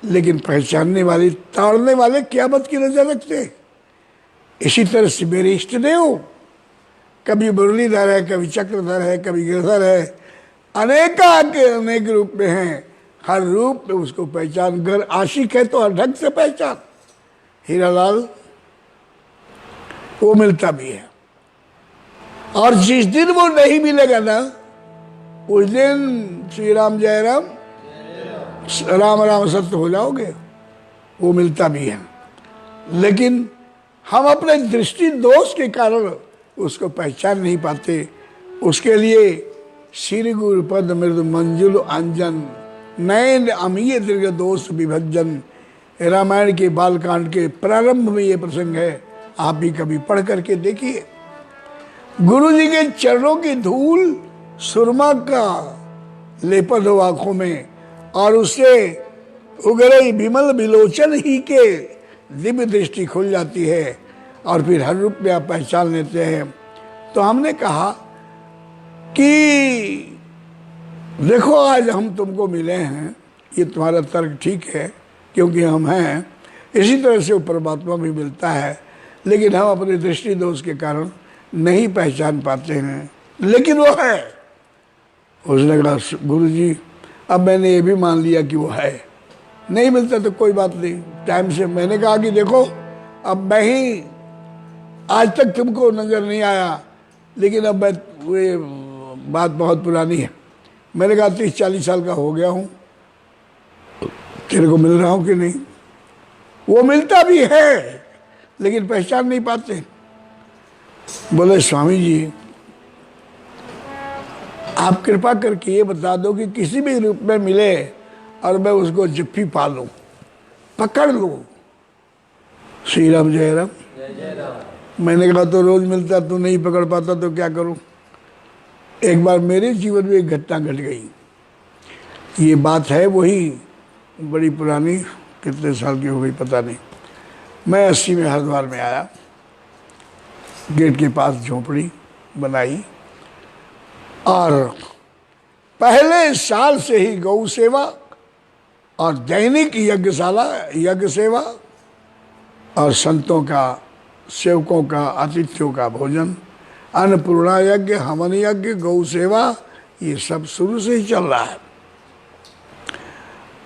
लेकिन पहचानने वाले, ताड़ने वाले क़यामत की नजर रखते हैं। इसी तरह से मेरे इष्ट देव कभी मुरलीधर है, कभी चक्रधर है, कभी गिरधर है, अनेका के अनेक रूप में हैं। हर रूप में उसको पहचान कर, आशिक है तो हर ढंग से पहचान। हीरालाल वो मिलता भी है, और जिस दिन वो नहीं मिलेगा ना, उस दिन श्री राम जय राम, राम राम सत्य हो जाओगे। वो मिलता भी है, लेकिन हम अपने दृष्टि दोष के कारण उसको पहचान नहीं पाते। उसके लिए श्री गुरु पद मृदु मंजुल अंजन, नयन अमीय दीर्घ दोष विभजन। रामायण के बालकांड के प्रारंभ में ये प्रसंग है, आप भी कभी पढ़ करके देखिए। गुरु जी के चरणों की धूल सुरमा का लेपन हो आंखों में, और उससे उगरे विमल विलोचन ही के दिव्य दृष्टि खुल जाती है, और फिर हर रूप में आप पहचान लेते हैं। तो हमने कहा कि देखो आज हम तुमको मिले हैं, ये तुम्हारा तर्क ठीक है क्योंकि हम हैं। इसी तरह से वो परमात्मा भी मिलता है, लेकिन हम अपने दृष्टि दोष के कारण नहीं पहचान पाते हैं, लेकिन वो है। उसने कहा गुरु जी अब मैंने ये भी मान लिया कि वो है, नहीं मिलता तो कोई बात नहीं, टाइम से। मैंने कहा कि देखो अब मैं ही, आज तक तुमको नजर नहीं आया, लेकिन अब मैं, ये बात बहुत पुरानी है, मैंने कहा 30-40 साल का हो गया हूँ, तेरे को मिल रहा हूँ कि नहीं। वो मिलता भी है लेकिन पहचान नहीं पाते। बोले स्वामी जी आप कृपा करके ये बता दो कि किसी भी रूप में मिले और मैं उसको जिप्पी पालूं, पकड़ लूं। श्री राम जय राम। मैंने कहा तो रोज मिलता, तू नहीं पकड़ पाता तो क्या करूं। एक बार मेरे जीवन में एक घटना घट गई। ये बात है वही बड़ी पुरानी, कितने साल की हो गई पता नहीं। मैं 80 में हरिद्वार में आया, गेट के पास झोपड़ी बनाई, और पहले साल से ही गौ सेवा और दैनिक यज्ञशाला, यज्ञ सेवा और संतों का, सेवकों का, अतिथियों का भोजन, अन्नपूर्णा यज्ञ, हवन यज्ञ, गौ सेवा, ये सब शुरू से ही चल रहा है।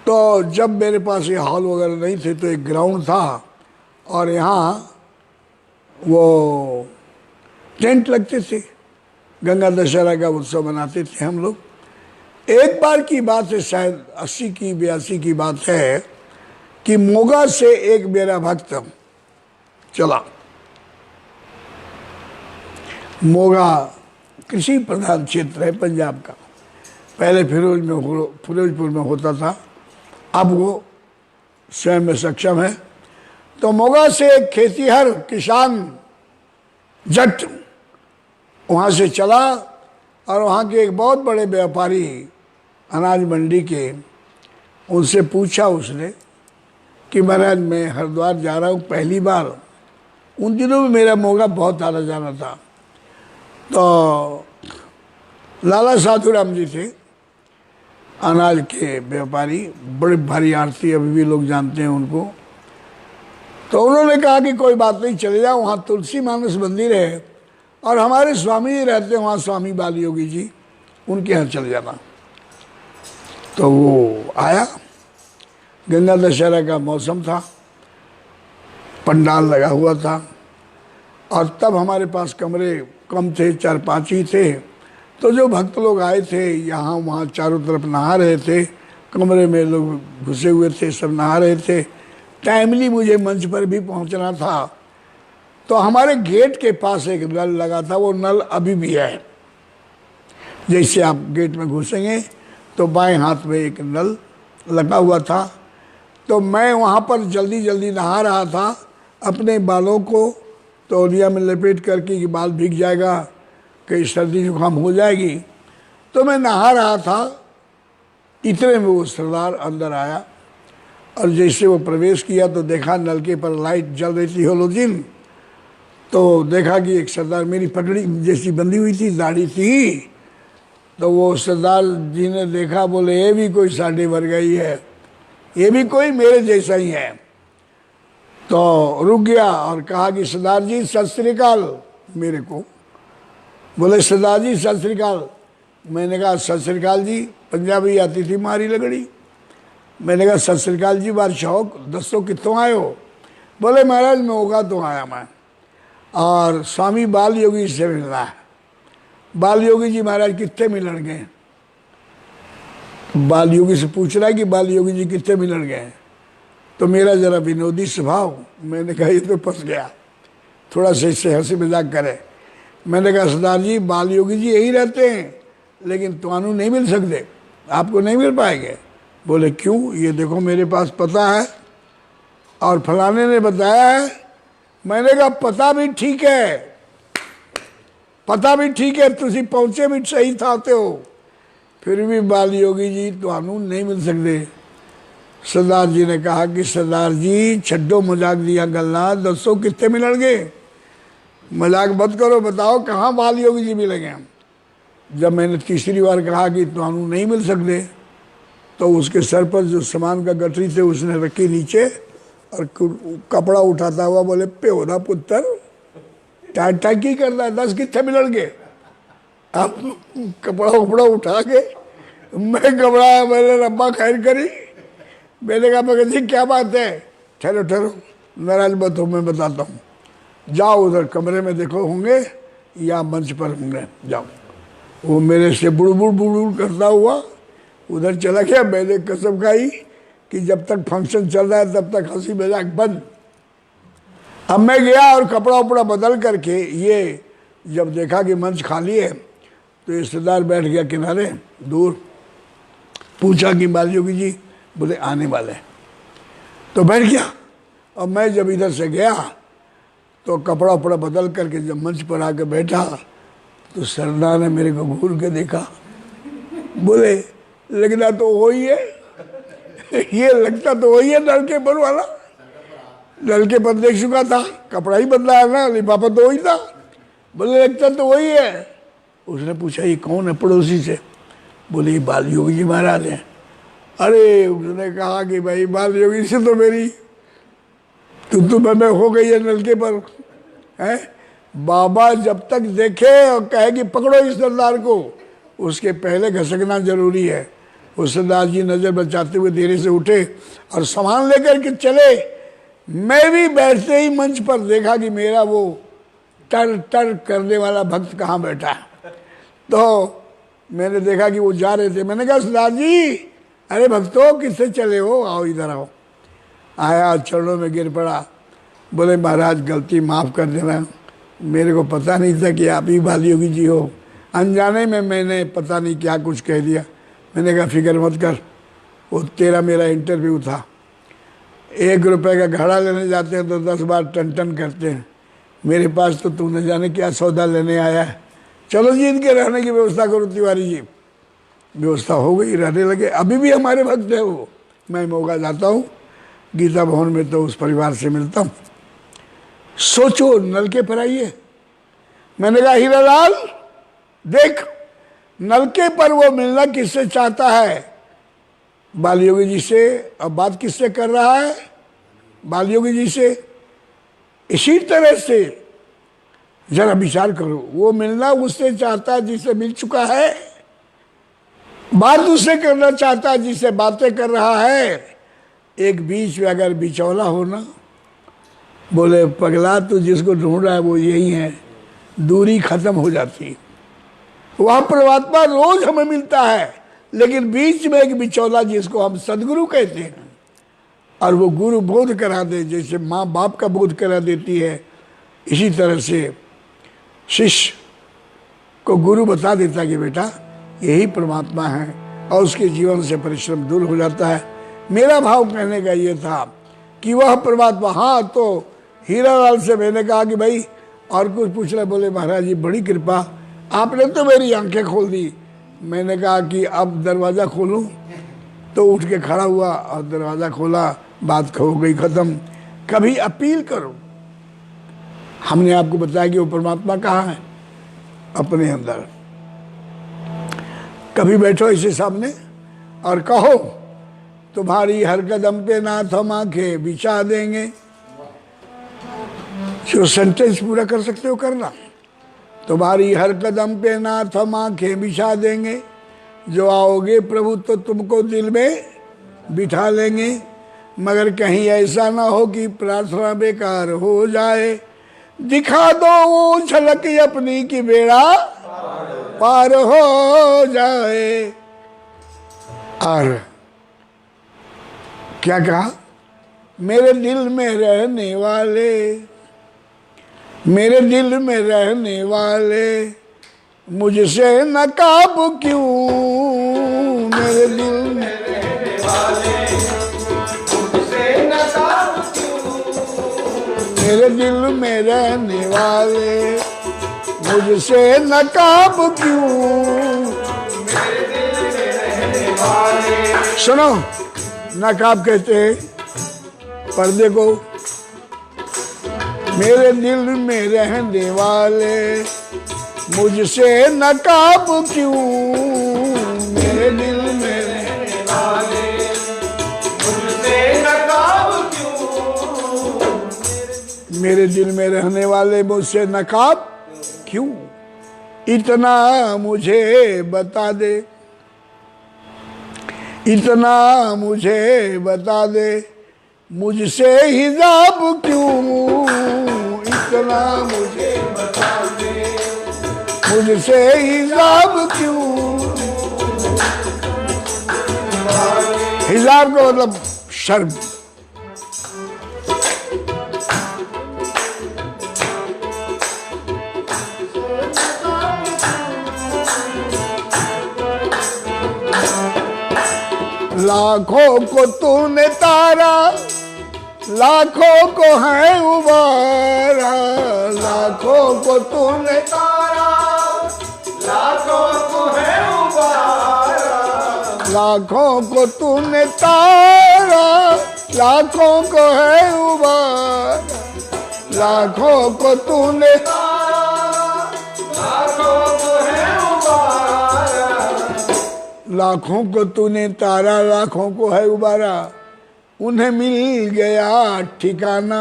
तो जब मेरे पास ये हॉल वगैरह नहीं थे तो एक ग्राउंड था, और यहाँ वो टेंट लगते थे, गंगा दशहरा का उत्सव मनाते थे हम लोग। एक बार की बात है, शायद 80 की 82 की बात है, कि मोगा से एक मेरा भक्त चला। मोगा कृषि प्रधान क्षेत्र है पंजाब का, पहले फिरोजपुर में होता था, अब वो स्वयं में सक्षम है। तो मोगा से एक खेतीहर किसान जट वहाँ से चला, और वहाँ के एक बहुत बड़े व्यापारी अनाज मंडी के, उनसे पूछा उसने कि महाराज मैं हरिद्वार जा रहा हूँ पहली बार। उन दिनों में मेरा मोगा बहुत आना जाना था। तो लाला साधुराम जी थे अनाज के व्यापारी, बड़े भारी आरती, अभी भी लोग जानते हैं उनको। तो उन्होंने कहा कि कोई बात नहीं, चले जाओ, वहाँ तुलसी मानस मंदिर है और हमारे स्वामी जी रहते हैं वहाँ, स्वामी बाल योगी जी, उनके यहाँ चले जाना। तो वो आया, गंगा दशहरा का मौसम था, पंडाल लगा हुआ था, और तब हमारे पास कमरे कम थे, 4-5 ही थे। तो जो भक्त लोग आए थे यहाँ वहाँ चारों तरफ नहा रहे थे, कमरे में लोग घुसे हुए थे, सब नहा रहे थे। टाइमली मुझे मंच पर भी पहुँचना था। तो हमारे गेट के पास एक नल लगा था, वो नल अभी भी है। जैसे आप गेट में घुसेंगे तो बाएं हाथ में एक नल लगा हुआ था। तो मैं वहाँ पर जल्दी जल्दी नहा रहा था, अपने बालों को तौलिया में लपेट करके कि बाल भीग जाएगा, कहीं सर्दी जुकाम हो जाएगी। तो मैं नहा रहा था, इतने में वो सरदार अंदर आया और जैसे वो प्रवेश किया तो देखा नलके पर लाइट जल रही थी हेलोजन। तो देखा कि एक सरदार, मेरी पगड़ी जैसी बंधी हुई थी, दाढ़ी थी। तो वो सरदार जी ने देखा, बोले ये भी कोई साढ़े भर गई है, ये भी कोई मेरे जैसा ही है। तो रुक गया और कहा कि सरदार जी सत श्री अकाल। मेरे को बोले सरदार जी सत श्री अकाल। मैंने कहा सत श्री अकाल जी, पंजाबी आती थी मारी लगड़ी। मैंने कहा सत श्री अकाल जी बार शौक, दसो कितों आए हो? बोले महाराज मैं होगा तो आया मैं, और स्वामी बाल योगी से मिलना है। बाल योगी जी महाराज कितने मिलन गए? बाल योगी से पूछ रहा है कि बाल योगी जी कितने मिलन गए? तो मेरा जरा विनोदी स्वभाव, मैंने कहा ये तो फंस गया, थोड़ा सा इससे हंसी मजाक करे। मैंने कहा सरदार जी बाल योगी जी यही रहते हैं, लेकिन तुआनू नहीं मिल सकते, आपको नहीं मिल पाएंगे। बोले क्यों? ये देखो मेरे पास पता है और फलाने ने बताया है। मैंने कहा पता भी ठीक है, पता भी ठीक है, तुसी पहुंचे भी सही थाते हो, फिर भी बाल योगी जी तुहानू नहीं मिल सकते। सरदार जी ने कहा कि सरदार जी छड्डो मजाक दिया गल्ला, दसो कितने मिलणगे? मजाक मत करो, बताओ कहाँ बाल योगी जी मिलेंगे। जब मैंने तीसरी बार कहा कि तुहानू नहीं मिल सकते, तो उसके सर पर जो सामान का गठरी थे उसने रखी नीचे और कपड़ा उठाता हुआ बोले प्योदा पुत्र टाट टाट की करता है, 10 कितने मिलणगे? आप कपड़ा उठा के मैं घबराया, मैंने रब्बा खैर करी। मैंने कहा भगत जी क्या बात है? ठहरो ठहरो, नाराज मत हो, मैं बताता हूँ। जाओ उधर कमरे में देखो होंगे या मंच पर होंगे, जाओ। वो मेरे से बुड़बुड़ बुड़बुड़ करता हुआ उधर चला गया। मैंने कसम खाई कि जब तक फंक्शन चल रहा है तब तक हंसी मजाक बंद। अब मैं गया और कपड़ा उपड़ा बदल करके, ये जब देखा कि मंच खाली है तो ये सरदार बैठ गया किनारे दूर। पूछा कि बाल योगी जी? बोले आने वाले। तो बैठ गया। और मैं जब इधर से गया तो कपड़ा उपड़ा बदल करके जब मंच पर आके बैठा तो सरदार ने मेरे को घूर के देखा। बोले लगना तो वही है ये लगता तो वही है नलके पर वाला। नलके पर देख चुका था, कपड़ा ही बदला है ना, लिफाफा तो वही था। बोले लगता तो वही है। उसने पूछा ये कौन है पड़ोसी से? बोले ये बाल योगी जी महाराज हैं। अरे उसने कहा कि भाई बाल योगी से तो मेरी तू मैं हो गई है नलके पर है। बाबा जब तक देखे और कहे कि पकड़ो इस सरदार को, उसके पहले घसकना जरूरी है। उस सरदार जी नजर बचाते हुए धीरे से उठे और सामान लेकर के चले। मैं भी बैठते ही मंच पर देखा कि मेरा वो टर टर करने वाला भक्त कहाँ बैठा है। तो मैंने देखा कि वो जा रहे थे। मैंने कहा सरदार जी, अरे भक्तों किससे चले हो, आओ इधर आओ। आया, चरणों में गिर पड़ा। बोले महाराज गलती माफ़ कर देना, मेरे को पता नहीं था कि आप ही बाल योगी जी हो, अनजाने में मैंने पता नहीं क्या कुछ कह दिया। मैंने कहा फिक्र मत कर, वो तेरा मेरा इंटरव्यू था। 1 रुपये का घड़ा लेने जाते हैं तो 10 बार टन टन करते हैं, मेरे पास तो तू न जाने क्या सौदा लेने आया है। चलो जी इनके रहने की व्यवस्था करो तिवारी जी। व्यवस्था हो गई, रहने लगे। अभी भी हमारे भक्त है वो। मैं मौका जाता हूँ गीता भवन में तो उस परिवार से मिलता हूँ। सोचो नलके पर आइए। मैंने कहा हीरालाल देख, नलके पर वो मिलना किससे चाहता है? बाल योगी जी से। अब बात किससे कर रहा है? बाल योगी जी से। इसी तरह से जरा विचार करो, वो मिलना उससे चाहता है जिससे मिल चुका है, बात उससे करना चाहता है जिससे बातें कर रहा है। एक बीच में अगर बिचौला हो ना, बोले पगला तू जिसको ढूंढ रहा है वो यही है, दूरी खत्म हो जाती है। वह परमात्मा रोज हमें मिलता है, लेकिन बीच में एक बिचौला जिसको हम सदगुरु कहते हैं, और वो गुरु बोध करा दे, जैसे माँ बाप का बोध करा देती है, इसी तरह से शिष्य को गुरु बता देता कि बेटा यही परमात्मा है और उसके जीवन से परिश्रम दूर हो जाता है। मेरा भाव कहने का ये था कि वह परमात्मा। हाँ, तो हीरालाल से मैंने कहा कि भाई और कुछ पूछ रहे, बोले महाराज जी बड़ी कृपा, आपने तो मेरी आंखें खोल दी। मैंने कहा कि अब दरवाज़ा खोलूं, तो उठ के खड़ा हुआ और दरवाज़ा खोला, बात हो गई ख़त्म। कभी अपील करो। हमने आपको बताया कि वो परमात्मा कहाँ है, अपने अंदर। कभी बैठो इसे सामने और कहो, तुम्हारी हर कदम पे नाथ हम आंखें बिछा देंगे। जो सेंटेंस पूरा कर सकते हो करना। तुम्हारी हर कदम पे नाथ हम आंखें बिछा देंगे, जो आओगे प्रभु तो तुमको दिल में बिठा लेंगे। मगर कहीं ऐसा ना हो कि प्रार्थना बेकार हो जाए, दिखा दो वो झलक अपनी की बेड़ा पार हो जाए। और क्या कहा, मेरे दिल में रहने वाले, मेरे दिल में रहने वाले, मुझसे नकाब क्यों, मेरे दिल में रहने वाले मुझसे नकाब क्यों, मेरे दिल में रहने वाले, मुझसे नकाब क्यों, मेरे दिल में रहने वाले। सुनो, नकाब कहते हैं पर्दे को। मेरे दिल में रहने वाले, मुझसे नकाब क्यों, मेरे दिल में रहने वाले मुझसे नकाब क्यों, मेरे दिल में रहने वाले मुझसे नकाब क्यों। इतना मुझे बता दे, इतना मुझे बता दे, मुझसे हिजाब क्यों, इतना मुझे बता दे मुझसे हिजाब क्यों। हिजाब का मतलब शर्म। लाखों को तूने तारा, लाखों को है उबारा, लाखों को तूने तारा, लाखों को है उबारा, लाखों को तूने तारा, लाखों को है उबारा, लाखों को तूने तारा, लाखों को है उबारा, लाखों को तूने तारा, लाखों को है उबारा। उन्हें मिल गया ठिकाना,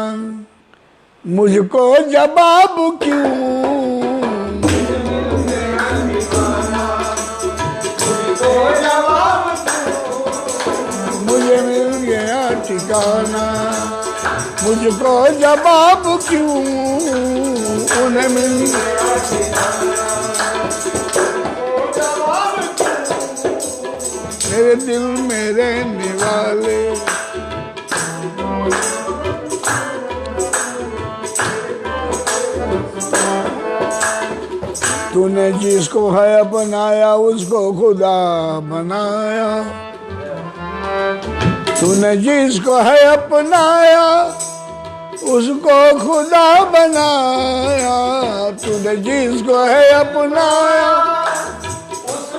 मुझको जवाब क्यों, तो जवाब मुझे मिल गया ठिकाना, मुझको जवाब क्यों, उन्हें मिल गया जवाब मेरे दिल में रहने वाले। तूने जिसको है अपनाया उसको खुदा बनाया, तूने जिसको है अपनाया उसको खुदा बनाया, तूने जिसको है अपनाया,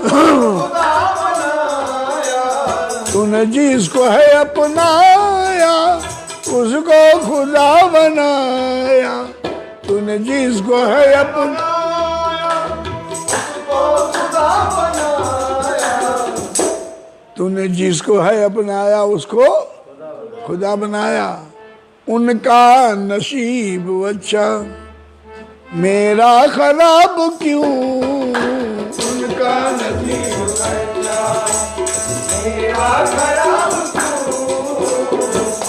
खुदा बनाया, तूने जिसको है अपनाया उसको खुदा बनाया, तूने जिसको है अपना खुदा बनाया, तूने जिसको है अपनाया उसको खुदा बनाया। उनका नसीब अच्छा मेरा खराब क्यों, उनका नसीब मेरा खराब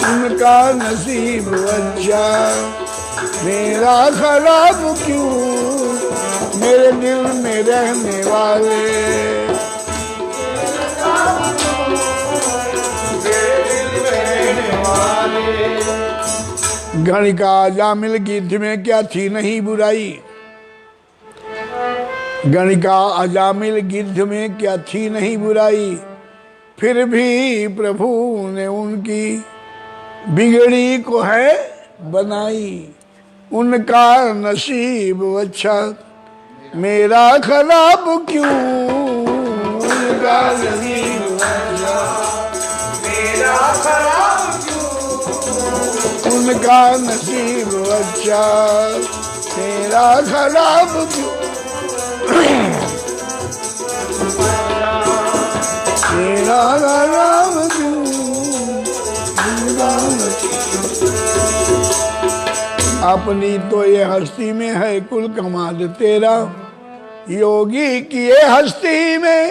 उनका नसीब अच्छा मेरा खराब क्यों, मेरे दिल में रहने वाले, गणिका जामिल गीत में क्या थी नहीं बुराई, गणिका अजामिल गिद्ध में क्या थी नहीं बुराई, फिर भी प्रभु ने उनकी बिगड़ी को है बनाई। उनका नसीब अच्छा मेरा खराब क्यों, उनका नसीब अच्छा मेरा खराब क्यों, उनका नसीब अच्छा मेरा खराब क्यों, मेरा खराब क्यों, उनका नसीब। अपनी तो ये हस्ती में है कुल कमाल तेरा, योगी की ये हस्ती में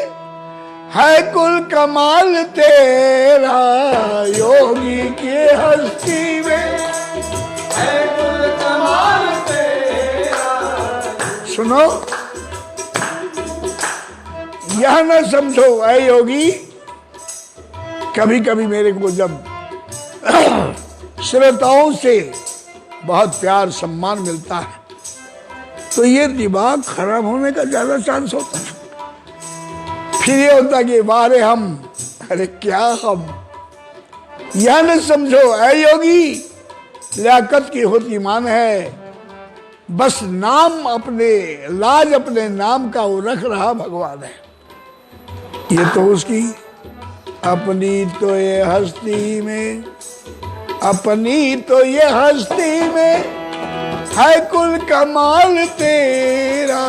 है कुल कमाल तेरा, योगी की ये हस्ती में है कुल कमाल तेरा। सुनो, यह न समझो ऐ योगी, कभी कभी मेरे को जब श्रोताओं से बहुत प्यार सम्मान मिलता है तो ये दिमाग खराब होने का ज्यादा चांस होता है। फिर ये होता कि बारे हम, अरे क्या हम, यह न समझो ऐ योगी, लियाकत की होती मान है, बस नाम अपने, लाज अपने नाम का वो रख रहा भगवान है। ये तो उसकी अपनी तो ये हस्ती में, अपनी तो ये हस्ती में है कुल कमाल तेरा,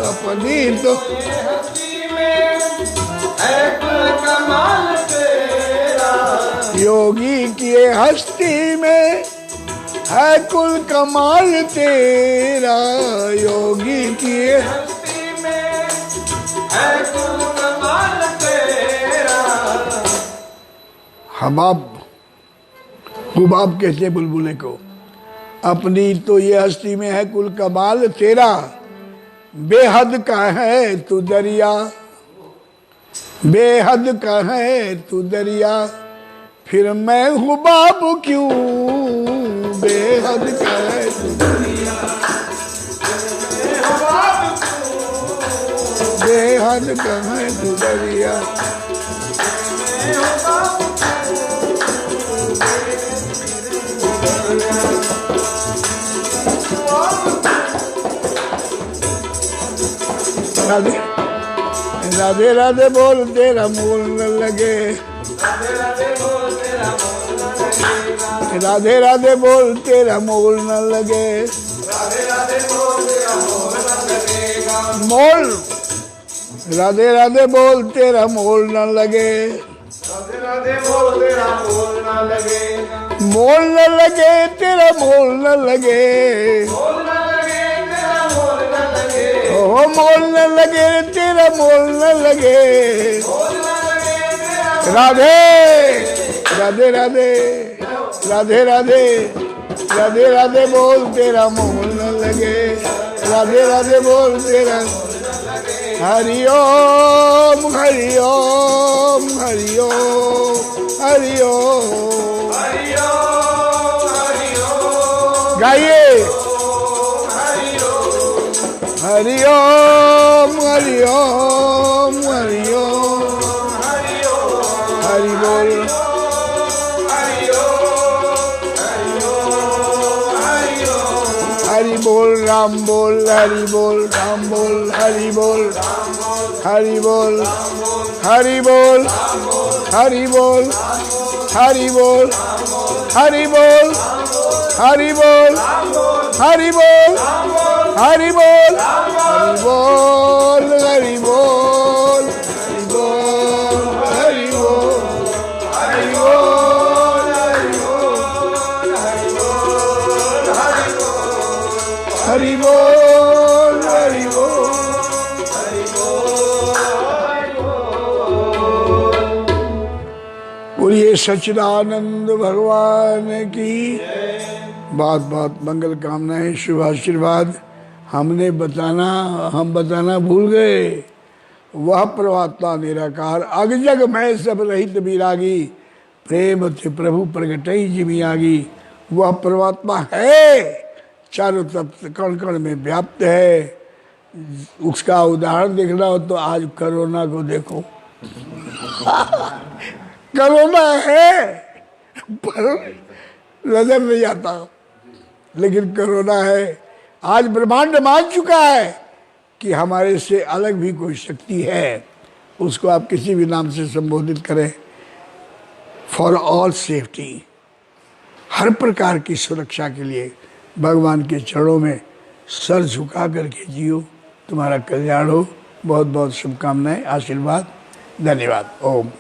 अपनी तो ये हस्ती में है कुल कमाल तेरा। योगी की ये हस्ती में है कुल कमाल तेरा, योगी की ये हस्ती में है कुल कमाल तेरा। हबाब, हुबाब कहते बुलबुले को। अपनी तो ये हस्ती में है कुल कमाल तेरा, बेहद का है तू दरिया, बेहद का है तू दरिया, फिर मैं हुबाब क्यों, बेहद का है तू दरिया, बेहद का है तू दरिया। राधे राधे राधे बोल तेरा मोल न लगे, राधे राधे बोल तेरा मोल न लगेगा। राधे राधे बोल तेरा मोल न लगे, राधे राधे बोल तेरा मोल न लगेगा। मोल, राधे राधे बोल तेरा मोल न लगे, राधे राधे बोल तेरा मोल न लगेगा। मोल न लगे तेरा मोल न लगे, मोल न लगे तेरा मोल न लगे। ओ मोल न लगे तेरा मोल न लगे। मोल न लगे तेरा राधे राधे राधे राधे राधे राधे राधे बोल तेरा मोल न लगे, राधे राधे बोल तेरा। हरि ओम हरि ओम हरि ओम हरि ओम। हरि ओम हरि ओम गाइए हरि ओम। हरि ओम हरि ओम हरि ओम। हरि ओम हरि बोल हरि ओम हरि ओम हरि ओम। हरि बोल राम बोल, हरि बोल राम बोल, हरि बोल हरि बोल हरि बोल हरि बोल हरि बोल हरि बोल हरि बोल हरि बोल हरि बोल हरि बोल हरि बोल हरि बोल हरि बोल हरि बोल हरि बोल। बोलिए सच्चिदानंद भगवान की बात बात मंगल कामनाएं शुभ आशीर्वाद। हम बताना भूल गए, वह परमात्मा निराकार अग जग मैं सब रहित विरागी, प्रेम थे प्रभु प्रगटई जिमियागी। वह परमात्मा है, चारों तरफ कण कण में व्याप्त है, उसका उदाहरण देखना हो तो आज कोरोना को देखो। कोरोना है पर नजर नहीं आता, लेकिन कोरोना है। आज ब्रह्मांड मान चुका है कि हमारे से अलग भी कोई शक्ति है, उसको आप किसी भी नाम से संबोधित करें। फॉर ऑल सेफ्टी, हर प्रकार की सुरक्षा के लिए भगवान के चरणों में सर झुका करके जियो, तुम्हारा कल्याण हो। बहुत बहुत शुभकामनाएं, आशीर्वाद, धन्यवाद। ओम।